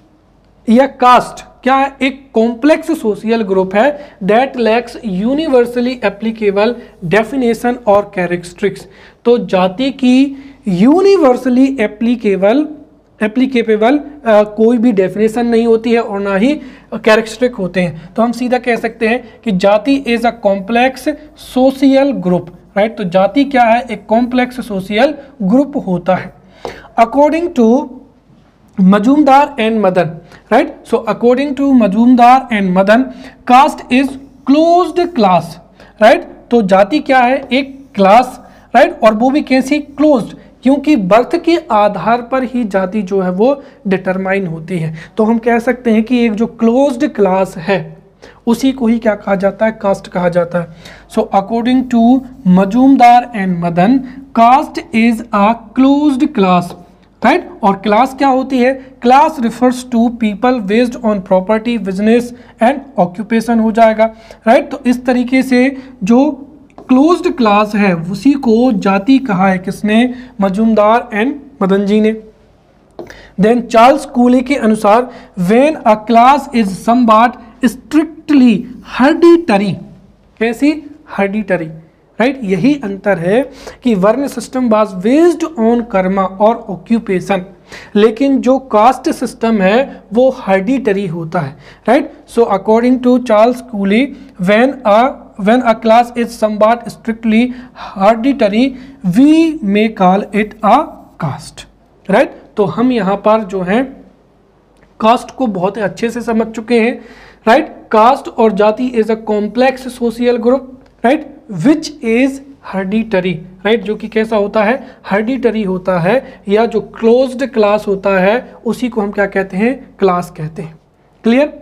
या कास्ट क्या है, एक कॉम्प्लेक्स सोशल ग्रुप है that lacks universally applicable definition और कैरेक्टरिस्टिक्स। तो जाति की यूनिवर्सली एप्लीकेबल कोई भी डेफिनेशन नहीं होती है और ना ही कैरेक्टरिस्टिक होते हैं। तो हम सीधा कह सकते हैं कि जाति is a complex social group, right. तो जाति क्या है, एक कॉम्प्लेक्स सोशल ग्रुप होता है। According to Majumdar and Madan, right. So according to Majumdar and Madan, caste is closed class, right. तो जाति क्या है, एक क्लास, राइट, और वो भी कैसी, क्लोज्ड, क्योंकि बर्थ के आधार पर ही जाति जो है वो डिटरमाइन होती है। तो हम कह सकते हैं कि एक जो क्लोज्ड क्लास है उसी को ही क्या कहा जाता है, कास्ट कहा जाता है। So according to Majumdar and Madan, caste is a closed class, right. और क्लास क्या होती है, class refers to people based on property, business and occupation हो जाएगा, राइट। तो इस तरीके से जो क्लोज्ड क्लास है उसी को जाति कहा है, किसने, मजूमदार एंड मदन जी ने। देन चार्ल्स कूली के अनुसार when a class is somewhat strictly hereditary, कैसी, हेरिडिटरी, राइट। यही अंतर है कि वर्ण system was based on Karma और ऑक्यूपेशन, लेकिन जो कास्ट सिस्टम है वो हेरिडिटरी होता है, right. So according to Charles Cooley, when a class is somewhat strictly hereditary we may call it a caste, right। तो हम यहाँ पर जो है कास्ट को बहुत अच्छे से समझ चुके हैं, राइट। कास्ट और जाति is a complex social group, right, which is hereditary, right, जो कि कैसा होता है, हेरिडिटरी होता है, या जो क्लोज्ड क्लास होता है उसी को हम क्या कहते हैं, क्लास कहते हैं। Clear.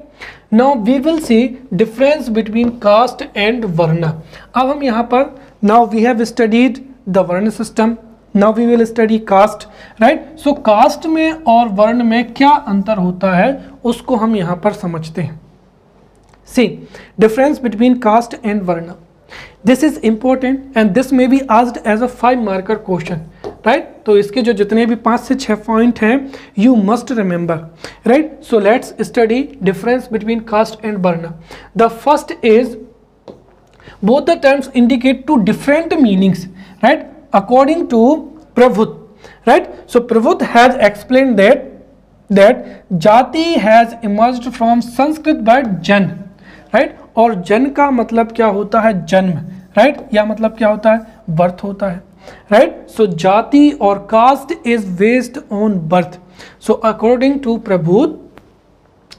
Now we will see difference between caste and varna. अब हम यहाँ पर now we have studied the वर्ण system. Now we will study caste, right? So caste में और वर्ण में क्या अंतर होता है उसको हम यहाँ पर समझते हैं। See, difference between caste and varna. This is important and this may be asked as a 5 marker question, right? तो इसके जो जितने भी 5 से 6 पॉइंट हैं you must remember, right? So let's study difference between caste and varna. The first is both the terms indicate two different meanings, right, according to Pravut, right. So Pravut has explained that jati has emerged from Sanskrit word jan, right, और जन का मतलब क्या होता है, जन्म, राइट, या मतलब क्या होता है, बर्थ होता है, राइट. सो जाति और caste is based on birth. So according to Prabhu,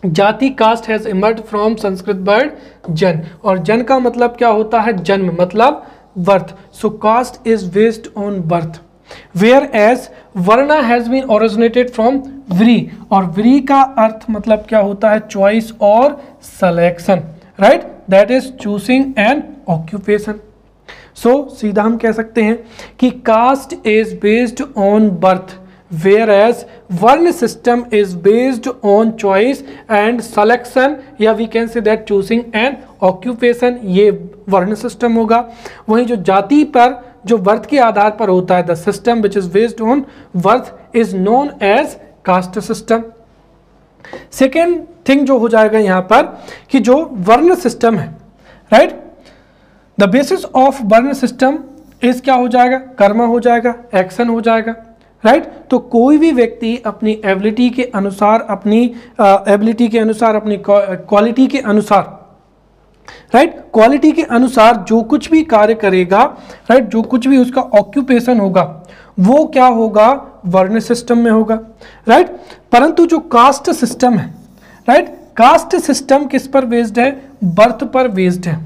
jati, caste has emerge from Sanskrit word jan, और जन का मतलब क्या होता है, जन्म, मतलब birth. So caste is based on birth. Whereas varna has been originated from vri, और व्री का अर्थ मतलब क्या होता है, चॉइस और selection, right, that is choosing an occupation. So सीधा हम कह सकते हैं कि caste is based on birth, whereas varna system is based on choice and selection, या we can say that choosing an occupation, ये वर्ण सिस्टम होगा. वहीं जो जाति पर, जो बर्थ के आधार पर होता है, the system which is based on birth is known as caste system. Second thing जो हो जाएगा यहाँ पर कि जो वर्ण सिस्टम है, right, the basis of varna system is क्या हो जाएगा, कर्म हो जाएगा, एक्शन हो जाएगा, राइट. तो कोई भी व्यक्ति अपनी एबिलिटी के अनुसार, अपनी अपनी क्वालिटी के अनुसार, राइट, क्वालिटी के अनुसार जो कुछ भी कार्य करेगा, राइट, जो कुछ भी उसका ऑक्यूपेशन होगा, वो क्या होगा, वर्ण सिस्टम में होगा, राइट. परंतु जो कास्ट सिस्टम है, राइट, कास्ट सिस्टम किस पर बेस्ड है, बर्थ पर बेस्ड है,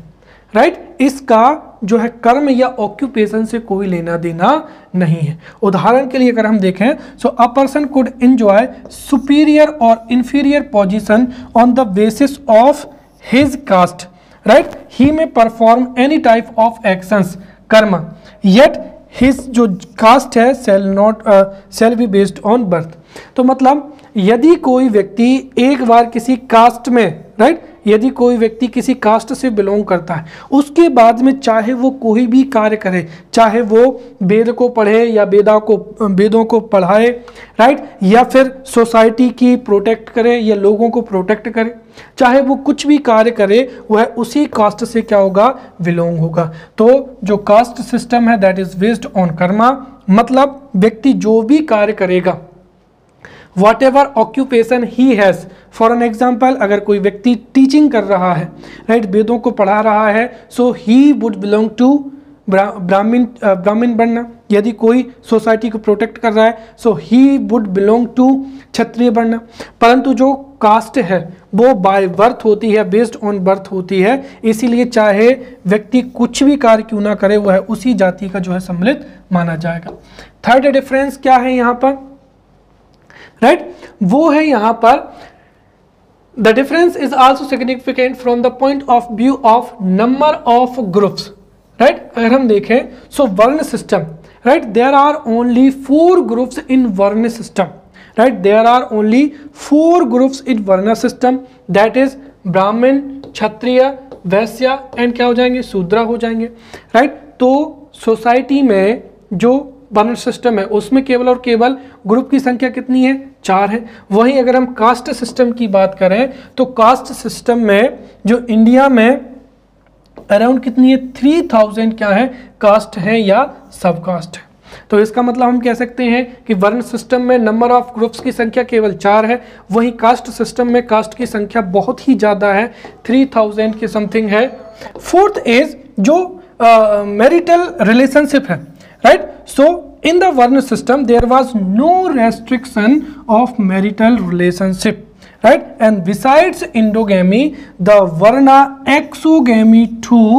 राइट. इसका जो है कर्म या ऑक्यूपेशन से कोई लेना देना नहीं है. उदाहरण के लिए अगर हम देखें, so a person could enjoy superior और inferior position on the basis of his caste, right. He may perform any type of actions, karma, yet his जो कास्ट है shall be based on birth. तो मतलब यदि कोई व्यक्ति एक बार किसी कास्ट में, राइट, यदि कोई व्यक्ति किसी कास्ट से बिलोंग करता है, उसके बाद में चाहे वो कोई भी कार्य करे, चाहे वो वेद को पढ़े या वेदों को पढ़ाए, राइट, या फिर सोसाइटी की प्रोटेक्ट करे या लोगों को प्रोटेक्ट करे, चाहे वो कुछ भी कार्य करे, वह उसी कास्ट से क्या होगा, बिलोंग होगा. तो जो कास्ट सिस्टम है that is based on Karma, मतलब व्यक्ति जो भी कार्य करेगा, whatever occupation he has, for an example, अगर कोई व्यक्ति टीचिंग कर रहा है, राइट, वेदों को पढ़ा रहा है, so he would belong to ब्राह्मण वर्ण. यदि कोई सोसाइटी को प्रोटेक्ट कर रहा है, so he would belong to क्षत्रिय वर्ण. परंतु जो कास्ट है वो बाय बर्थ होती है, बेस्ड ऑन बर्थ होती है, इसीलिए चाहे व्यक्ति कुछ भी कार्य क्यों ना करे, वह उसी जाति का जो है सम्मिलित माना जाएगा. थर्ड डिफरेंस क्या है यहाँ पर, राइट, वो है यहाँ पर the difference is also significant from the point of view of number of groups, right. अगर हम देखें, so varna system, right, there are only 4 groups in varna system, right, there are only 4 groups in varna system, that is ब्राह्मण, क्षत्रिय, वैश्य एंड क्या हो जाएंगे, शूद्र हो जाएंगे, राइट. तो सोसाइटी में जो वर्ण सिस्टम है उसमें केवल और केवल ग्रुप की संख्या कितनी है, 4 है. वहीं अगर हम कास्ट सिस्टम की बात करें तो कास्ट सिस्टम में जो इंडिया में अराउंड कितनी है, 3000 क्या है, कास्ट है या सब कास्ट है. तो इसका मतलब हम कह सकते हैं कि वर्ण सिस्टम में नंबर ऑफ ग्रुप्स की संख्या केवल 4 है, वहीं कास्ट सिस्टम में कास्ट की संख्या बहुत ही ज़्यादा है, 3000 के समथिंग है. फोर्थ इज जो मैरिटल रिलेशनशिप है, right. So in the Varna system there was no restriction of marital relationship, right, and besides endogamy the Varna exogamy too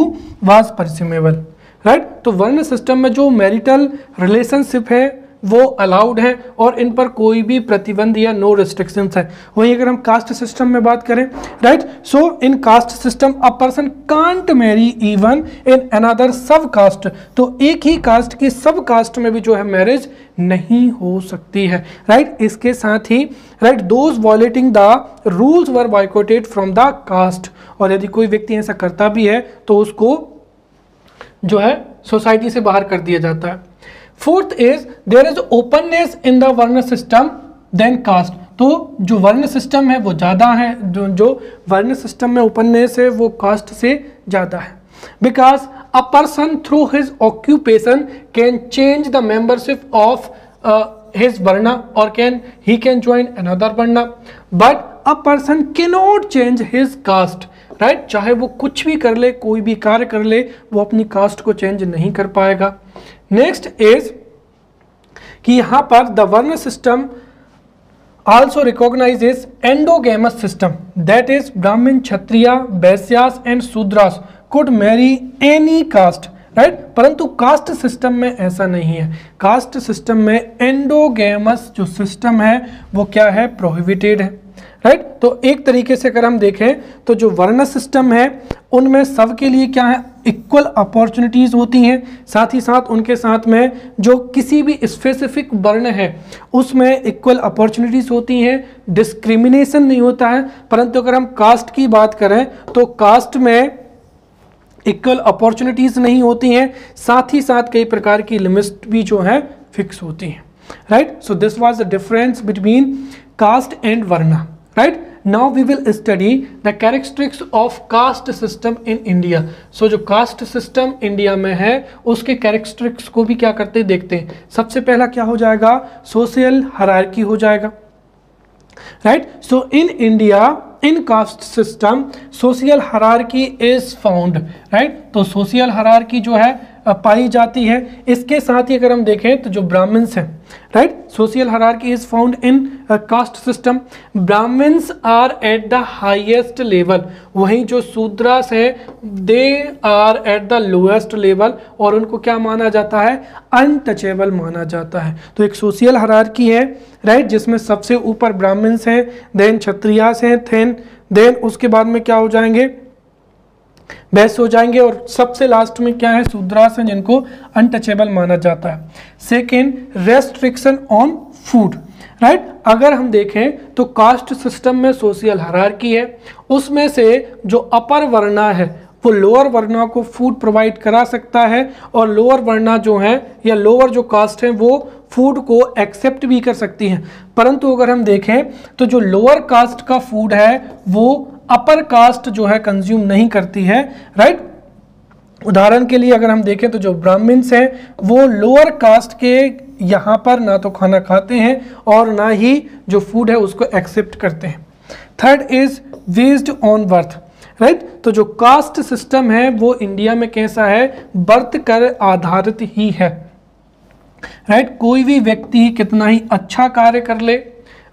was permissible, right. तो वर्ण सिस्टम में जो मैरिटल रिलेशनशिप है वो अलाउड है और इन पर कोई भी प्रतिबंध या नो रिस्ट्रिक्शंस है. वहीं अगर हम कास्ट सिस्टम में बात करें, right, so in caste system a person can't marry even in another sub caste. तो एक ही कास्ट की सब कास्ट में भी जो है मैरिज नहीं हो सकती है, राइट. इसके साथ ही, right, those violating the rules were boycotted from the caste. और यदि कोई व्यक्ति ऐसा करता भी है तो उसको जो है सोसाइटी से बाहर कर दिया जाता है. Fourth is there is openness in the varna system than caste. तो जो वर्ण सिस्टम है वो ज़्यादा है, जो वर्ण सिस्टम में ओपननेस है वो कास्ट से ज़्यादा है. because a person through his occupation can change the membership of his varna or he can join another varna, but a person cannot change his caste, right? चाहे वो कुछ भी कर ले, कोई भी कार्य कर ले, वो अपनी कास्ट को चेंज नहीं कर पाएगा। नेक्स्ट इज कि यहाँ पर the varna system also recognizes endogamous system, that is Brahmin, Kshatriya, Vaisyas and Shudras could marry any caste, right परंतु कास्ट सिस्टम में ऐसा नहीं है। कास्ट सिस्टम में एंडोगेमस जो सिस्टम है वो क्या है, प्रोहिबिटेड है, राइट। तो एक तरीके से अगर हम देखें तो जो वर्ण सिस्टम है उनमें सबके लिए क्या है, इक्वल अपॉर्चुनिटीज होती हैं, साथ ही साथ उनके साथ में जो किसी भी स्पेसिफिक वर्ण है उसमें इक्वल अपॉर्चुनिटीज होती हैं, डिस्क्रिमिनेशन नहीं होता है। परंतु अगर हम कास्ट की बात करें तो कास्ट में इक्वल अपॉर्चुनिटीज नहीं होती हैं, साथ ही साथ कई प्रकार की लिमिट्स भी जो है फिक्स होती हैं, right. So this was the difference between caste and varna, right. Now we will study the characteristics of caste system in India. So जो कास्ट सिस्टम इंडिया में है उसके कैरेक्टरिस्टिक्स को भी क्या करते देखते हैं। सबसे पहला क्या हो जाएगा, सोशल हायरार्की हो जाएगा, right. So in India in caste system social hierarchy is found, right. तो सोशल हायरार्की जो है पाई जाती है। इसके साथ ही अगर हम देखें तो जो ब्राह्मण्स हैं, right, social hierarchy is found in caste system. Brahmins are at the highest level, वहीं जो शूद्रास है they are at the lowest level, और उनको क्या माना जाता है, अनटचेबल माना जाता है। तो एक सोशल हायरार्की है, राइट, जिसमें सबसे ऊपर ब्राह्मण्स हैं, देन क्षत्रियास हैं, देन उसके बाद में क्या हो जाएंगे, वैश्य हो जाएंगे, और सबसे लास्ट में क्या है, शूद्रास हैं जिनको अनटचेबल माना जाता है। Second, restriction on food, right. अगर हम देखें तो कास्ट सिस्टम में सोशल हायरार्की है, उसमें से जो अपर वर्णा है वो लोअर वर्णा को फूड प्रोवाइड करा सकता है, और लोअर वर्णा जो है या लोअर जो कास्ट है वो फूड को एक्सेप्ट भी कर सकती हैं। परंतु अगर हम देखें तो जो लोअर कास्ट का फूड है वो अपर कास्ट जो है कंज्यूम नहीं करती है, राइट। उदाहरण के लिए अगर हम देखें तो जो ब्राह्मण्स हैं वो लोअर कास्ट के यहाँ पर ना तो खाना खाते हैं और ना ही जो फूड है उसको एक्सेप्ट करते हैं। Third is based on birth, right. तो जो कास्ट सिस्टम है वो इंडिया में कैसा है, बर्थ कर आधारित ही है, राइट। कोई भी व्यक्ति कितना ही अच्छा कार्य कर ले,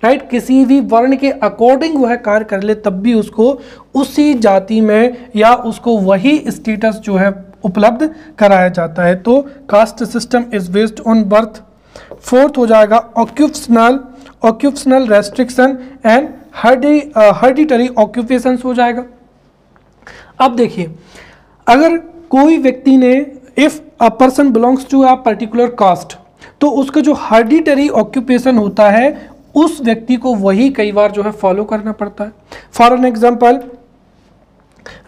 राइट, किसी भी वर्ण के अकॉर्डिंग वह कार्य कर ले तब भी उसको उसी जाति में या उसको वही स्टेटस जो है उपलब्ध कराया जाता है। तो caste system is based on birth. Fourth हो जाएगा occupational restriction and hereditary occupations हो जाएगा। अब देखिए, अगर कोई व्यक्ति ने, if a person belongs to a particular caste, तो उसका जो हेरिडिटरी ऑक्यूपेशन होता है उस व्यक्ति को वही कई बार जो है फॉलो करना पड़ता है। फॉर एन एग्जाम्पल,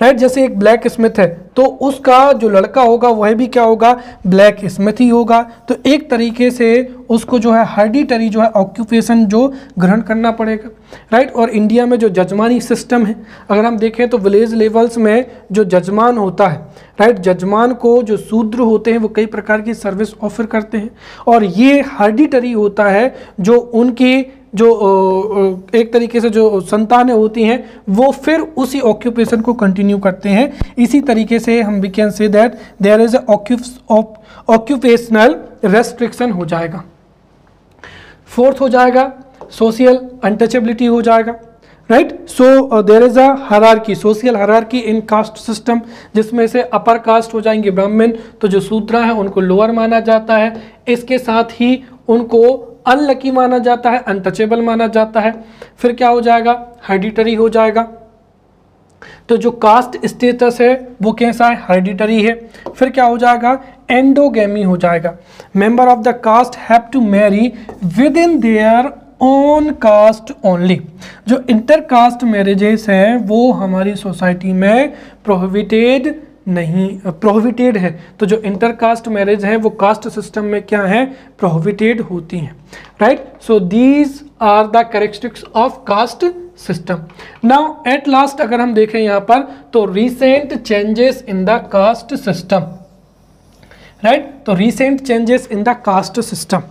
राइट, जैसे एक ब्लैक स्मिथ है तो उसका जो लड़का होगा वह भी क्या होगा, ब्लैक स्मिथ ही होगा। तो एक तरीके से उसको जो है हेरिडिटरी जो है ऑक्यूपेशन जो ग्रहण करना पड़ेगा, राइट। और इंडिया में जो जजमानी सिस्टम है, अगर हम देखें तो विलेज लेवल्स में जो जजमान होता है, राइट, जजमान को जो शूद्र होते हैं वो कई प्रकार की सर्विस ऑफर करते हैं, और ये हेरिडिटरी होता है जो उनकी जो एक तरीके से जो संतानें होती हैं वो फिर उसी ऑक्यूपेशन को कंटिन्यू करते हैं। इसी तरीके से हम we can say that there is occupational restriction हो जाएगा। फोर्थ हो जाएगा सोशल अनटचेबिलिटी हो जाएगा, right. So there is a hierarchy, social hierarchy in caste system, जिसमें से अपर कास्ट हो जाएंगे ब्राह्मण, तो जो शूद्र हैं उनको लोअर माना जाता है। इसके साथ ही उनको अनलकी माना जाता है, अनटचेबल माना जाता है। फिर क्या हो जाएगा, हेरिडिटरी हो जाएगा। तो जो कास्ट स्टेटस है वो कैसा है, हेरिडिटरी है। फिर क्या हो जाएगा, एंडोगेमी हो जाएगा। Member of the caste have to marry within their own caste only. जो इंटरकास्ट मैरिजेस हैं वो हमारी सोसाइटी में प्रोहिबिटेड है। तो जो इंटरकास्ट मैरिज है वो कास्ट सिस्टम में क्या है, प्रोहिबिटेड होती हैं, right. So these are the characteristics of caste system. Now at last अगर हम देखें यहाँ पर तो recent changes in the caste system, right, तो recent changes in the caste system.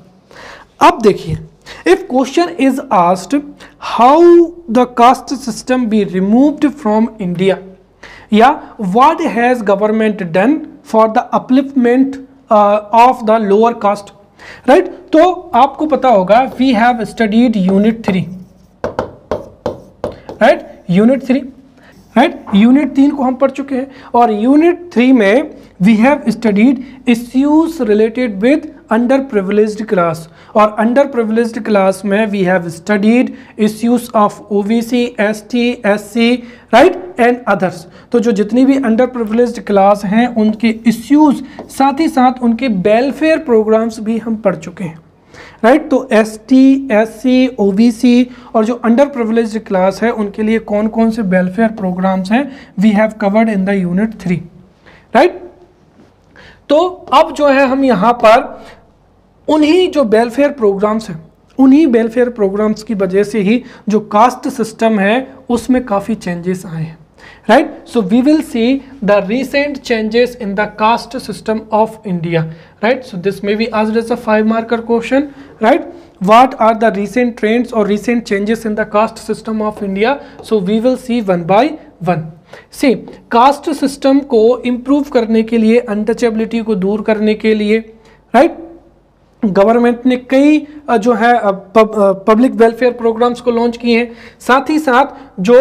अब देखिए, if question is asked how the caste system be removed from India, या what has government done for the upliftment of the lower caste, right, तो आपको पता होगा we have studied unit 3, right, unit 3, right, unit 3 को हम पढ़ चुके हैं और यूनिट 3 में we have studied issues related with underprivileged class, और अंडर प्रिविलेज्ड क्लास में we have studied issues of OBC, ST, SC, right, and others. तो जो जितनी भी अंडर प्रिविलेज्ड क्लास हैं उनके इश्यूज, साथ ही साथ उनके वेलफेयर प्रोग्राम्स भी हम पढ़ चुके हैं, राइट। तो एसटी, एससी, ओबीसी और जो अंडर प्रिविलेज्ड क्लास है उनके लिए कौन कौन से वेलफेयर प्रोग्राम्स हैं we have covered in the unit 3, right. तो अब जो है हम यहाँ पर उन्हीं जो वेलफेयर प्रोग्राम्स हैं, उन्हीं वेलफेयर प्रोग्राम्स की वजह से ही जो कास्ट सिस्टम है उसमें काफ़ी चेंजेस आए हैं, right, so we will see the recent changes in the caste system of India, right, so this may be asked as a 5-marker question, right, what are the recent trends or recent changes in the caste system of India, so we will see one by one। see, caste system को improve करने के लिए, untouchability को दूर करने के लिए, right, गवर्नमेंट ने कई जो है पब्लिक वेलफेयर प्रोग्राम्स को लॉन्च किए हैं। साथ ही साथ जो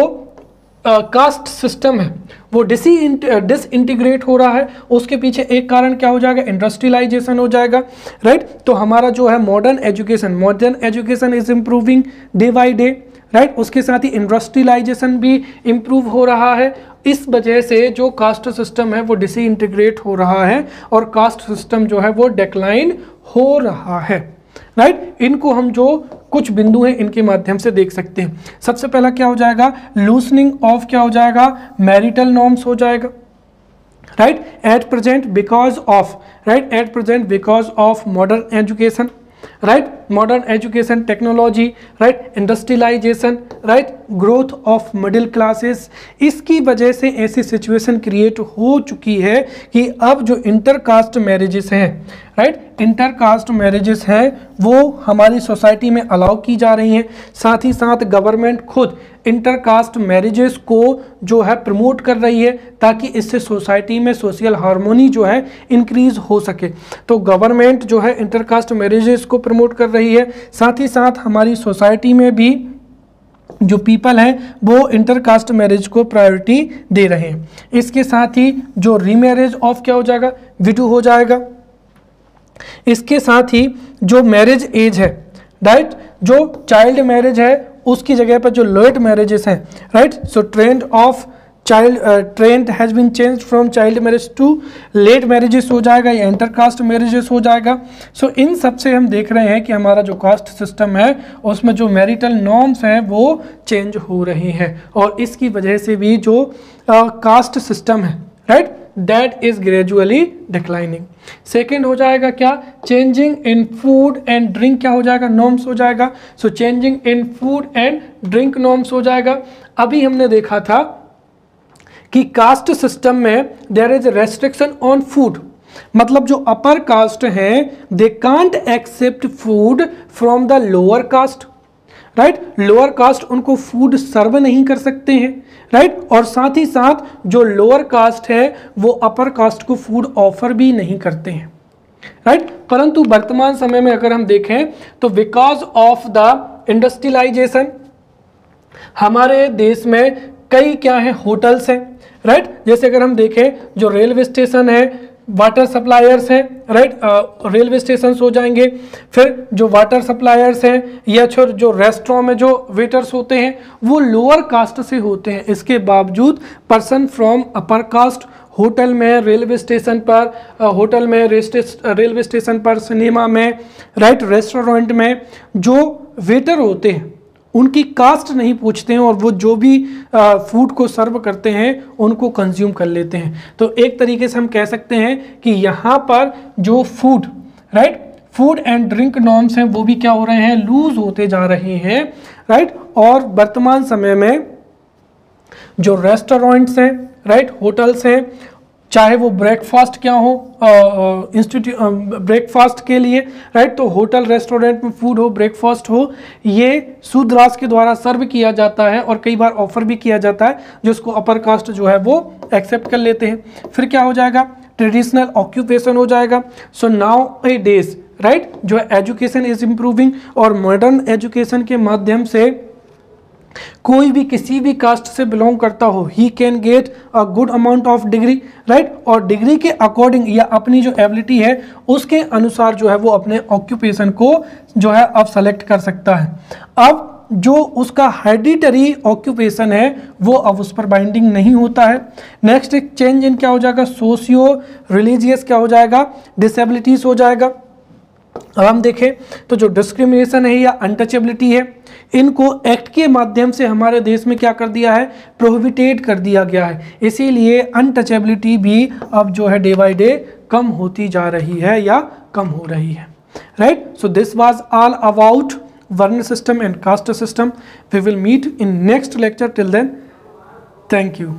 कास्ट सिस्टम है वो डिसइंटीग्रेट हो रहा है, उसके पीछे एक कारण क्या हो जाएगा, इंडस्ट्रियलाइजेशन हो जाएगा, राइट। तो हमारा जो है modern education is improving day by day, right. उसके साथ ही इंडस्ट्रियलाइजेशन भी इम्प्रूव हो रहा है। इस वजह से जो कास्ट सिस्टम है वो डिसइंटीग्रेट हो रहा है और कास्ट सिस्टम जो है वो डिक्लाइन हो रहा है, राइट। इनको हम जो कुछ बिंदु हैं इनके माध्यम से देख सकते हैं। सबसे पहला क्या हो जाएगा, लूसनिंग ऑफ क्या हो जाएगा, मैरिटल नॉर्म्स हो जाएगा, right, at present because of, right, at present because of modern education, right, modern education, technology, right, industrialization, right, growth of middle classes. इसकी वजह से ऐसी सिचुएशन क्रिएट हो चुकी है कि अब जो इंटरकास्ट मैरिजेस हैं, राइट, इंटरकास्ट मैरिजेस हैं वो हमारी सोसाइटी में अलाउ की जा रही हैं। साथ ही साथ गवर्नमेंट खुद इंटरकास्ट मैरिजेस को जो है प्रमोट कर रही है ताकि इससे सोसाइटी में सोशल हार्मोनी जो है इंक्रीज हो सके। तो गवर्नमेंट जो है इंटरकास्ट मैरिजेस को प्रमोट कर रही है, साथ ही साथ हमारी सोसाइटी में भी जो पीपल हैं वो इंटरकास्ट मैरिज को प्रायोरिटी दे रहे हैं। इसके साथ ही जो रीमैरिज ऑफ क्या हो जाएगा, विडो हो जाएगा। इसके साथ ही जो मैरिज एज है, राइट, जो चाइल्ड मैरिज है उसकी जगह पर जो लेट मैरिजेस हैं, right, so trend of trend has been change from child marriage to late marriages हो जाएगा या इंटरकास्ट मैरिजेस हो जाएगा। सो इन सब से हम देख रहे हैं कि हमारा जो कास्ट सिस्टम है उसमें जो मैरिटल नॉर्म्स हैं वो चेंज हो रही हैं और इसकी वजह से भी जो कास्ट सिस्टम है, right, that is gradually declining. Second हो जाएगा क्या, changing in food and drink क्या हो जाएगा, नॉर्म्स हो जाएगा। So changing in food and drink norms हो जाएगा। अभी हमने देखा था कि कास्ट सिस्टम में there is restriction on food, मतलब जो अपर कास्ट हैं they can't accept food from the lower caste, right, lower caste उनको फूड सर्व नहीं कर सकते हैं, राइट, और साथ ही साथ जो लोअर कास्ट है वो अपर कास्ट को फूड ऑफर भी नहीं करते हैं, राइट। परंतु वर्तमान समय में अगर हम देखें तो बिकॉज ऑफ द इंडस्ट्रियलाइजेशन हमारे देश में कई क्या है, होटल्स हैं, राइट, जैसे अगर हम देखें जो रेलवे स्टेशन है, वाटर सप्लायर्स हैं, राइट, रेलवे स्टेशन हो जाएंगे, फिर जो वाटर सप्लायर्स हैं या जो रेस्टोरेंट में जो वेटर्स होते हैं वो लोअर कास्ट से होते हैं। इसके बावजूद person from upper caste hotel में, रेलवे स्टेशन पर, होटल में, रेलवे स्टेशन पर, सिनेमा में, राइट, रेस्टोरेंट में जो वेटर होते हैं उनकी कास्ट नहीं पूछते हैं और वो जो भी फूड को सर्व करते हैं उनको कंज्यूम कर लेते हैं। तो एक तरीके से हम कह सकते हैं कि यहाँ पर जो food, right, food and drink norms हैं वो भी क्या हो रहे हैं, लूज होते जा रहे हैं, राइट। और वर्तमान समय में जो रेस्टोरेंट्स हैं, राइट, होटल्स हैं, चाहे वो ब्रेकफास्ट क्या हो, ब्रेकफास्ट के लिए, राइट, तो होटल रेस्टोरेंट में फूड हो, ब्रेकफास्ट हो, ये शूद्रास के द्वारा सर्व किया जाता है और कई बार ऑफर भी किया जाता है, जिसको अपर कास्ट जो है वो एक्सेप्ट कर लेते हैं। फिर क्या हो जाएगा, ट्रेडिशनल ऑक्यूपेशन हो जाएगा। सो नाउ ए डेज, राइट, जो एजुकेशन इज इम्प्रूविंग और मॉडर्न एजुकेशन के माध्यम से कोई भी किसी भी कास्ट से बिलोंग करता हो, he can get a good amount of degree, right, और डिग्री के अकॉर्डिंग या अपनी जो एबिलिटी है उसके अनुसार जो है वो अपने ऑक्यूपेशन को जो है अब सेलेक्ट कर सकता है। अब जो उसका हेरिडिटरी ऑक्यूपेशन है वो अब उस पर बाइंडिंग नहीं होता है। नेक्स्ट एक चेंज इन क्या हो जाएगा, सोशियो रिलीजियस क्या हो जाएगा, डिसेबिलिटीज हो जाएगा। अब हम देखें तो जो डिस्क्रिमिनेशन है या अनटचेबिलिटी है, इनको एक्ट के माध्यम से हमारे देश में क्या कर दिया है, प्रोहिबिटेड कर दिया गया है। इसीलिए अनटचेबिलिटी भी अब जो है डे बाय डे कम होती जा रही है या कम हो रही है, right. So this was all about varna system and caste system. We will meet in next lecture. Till then, thank you.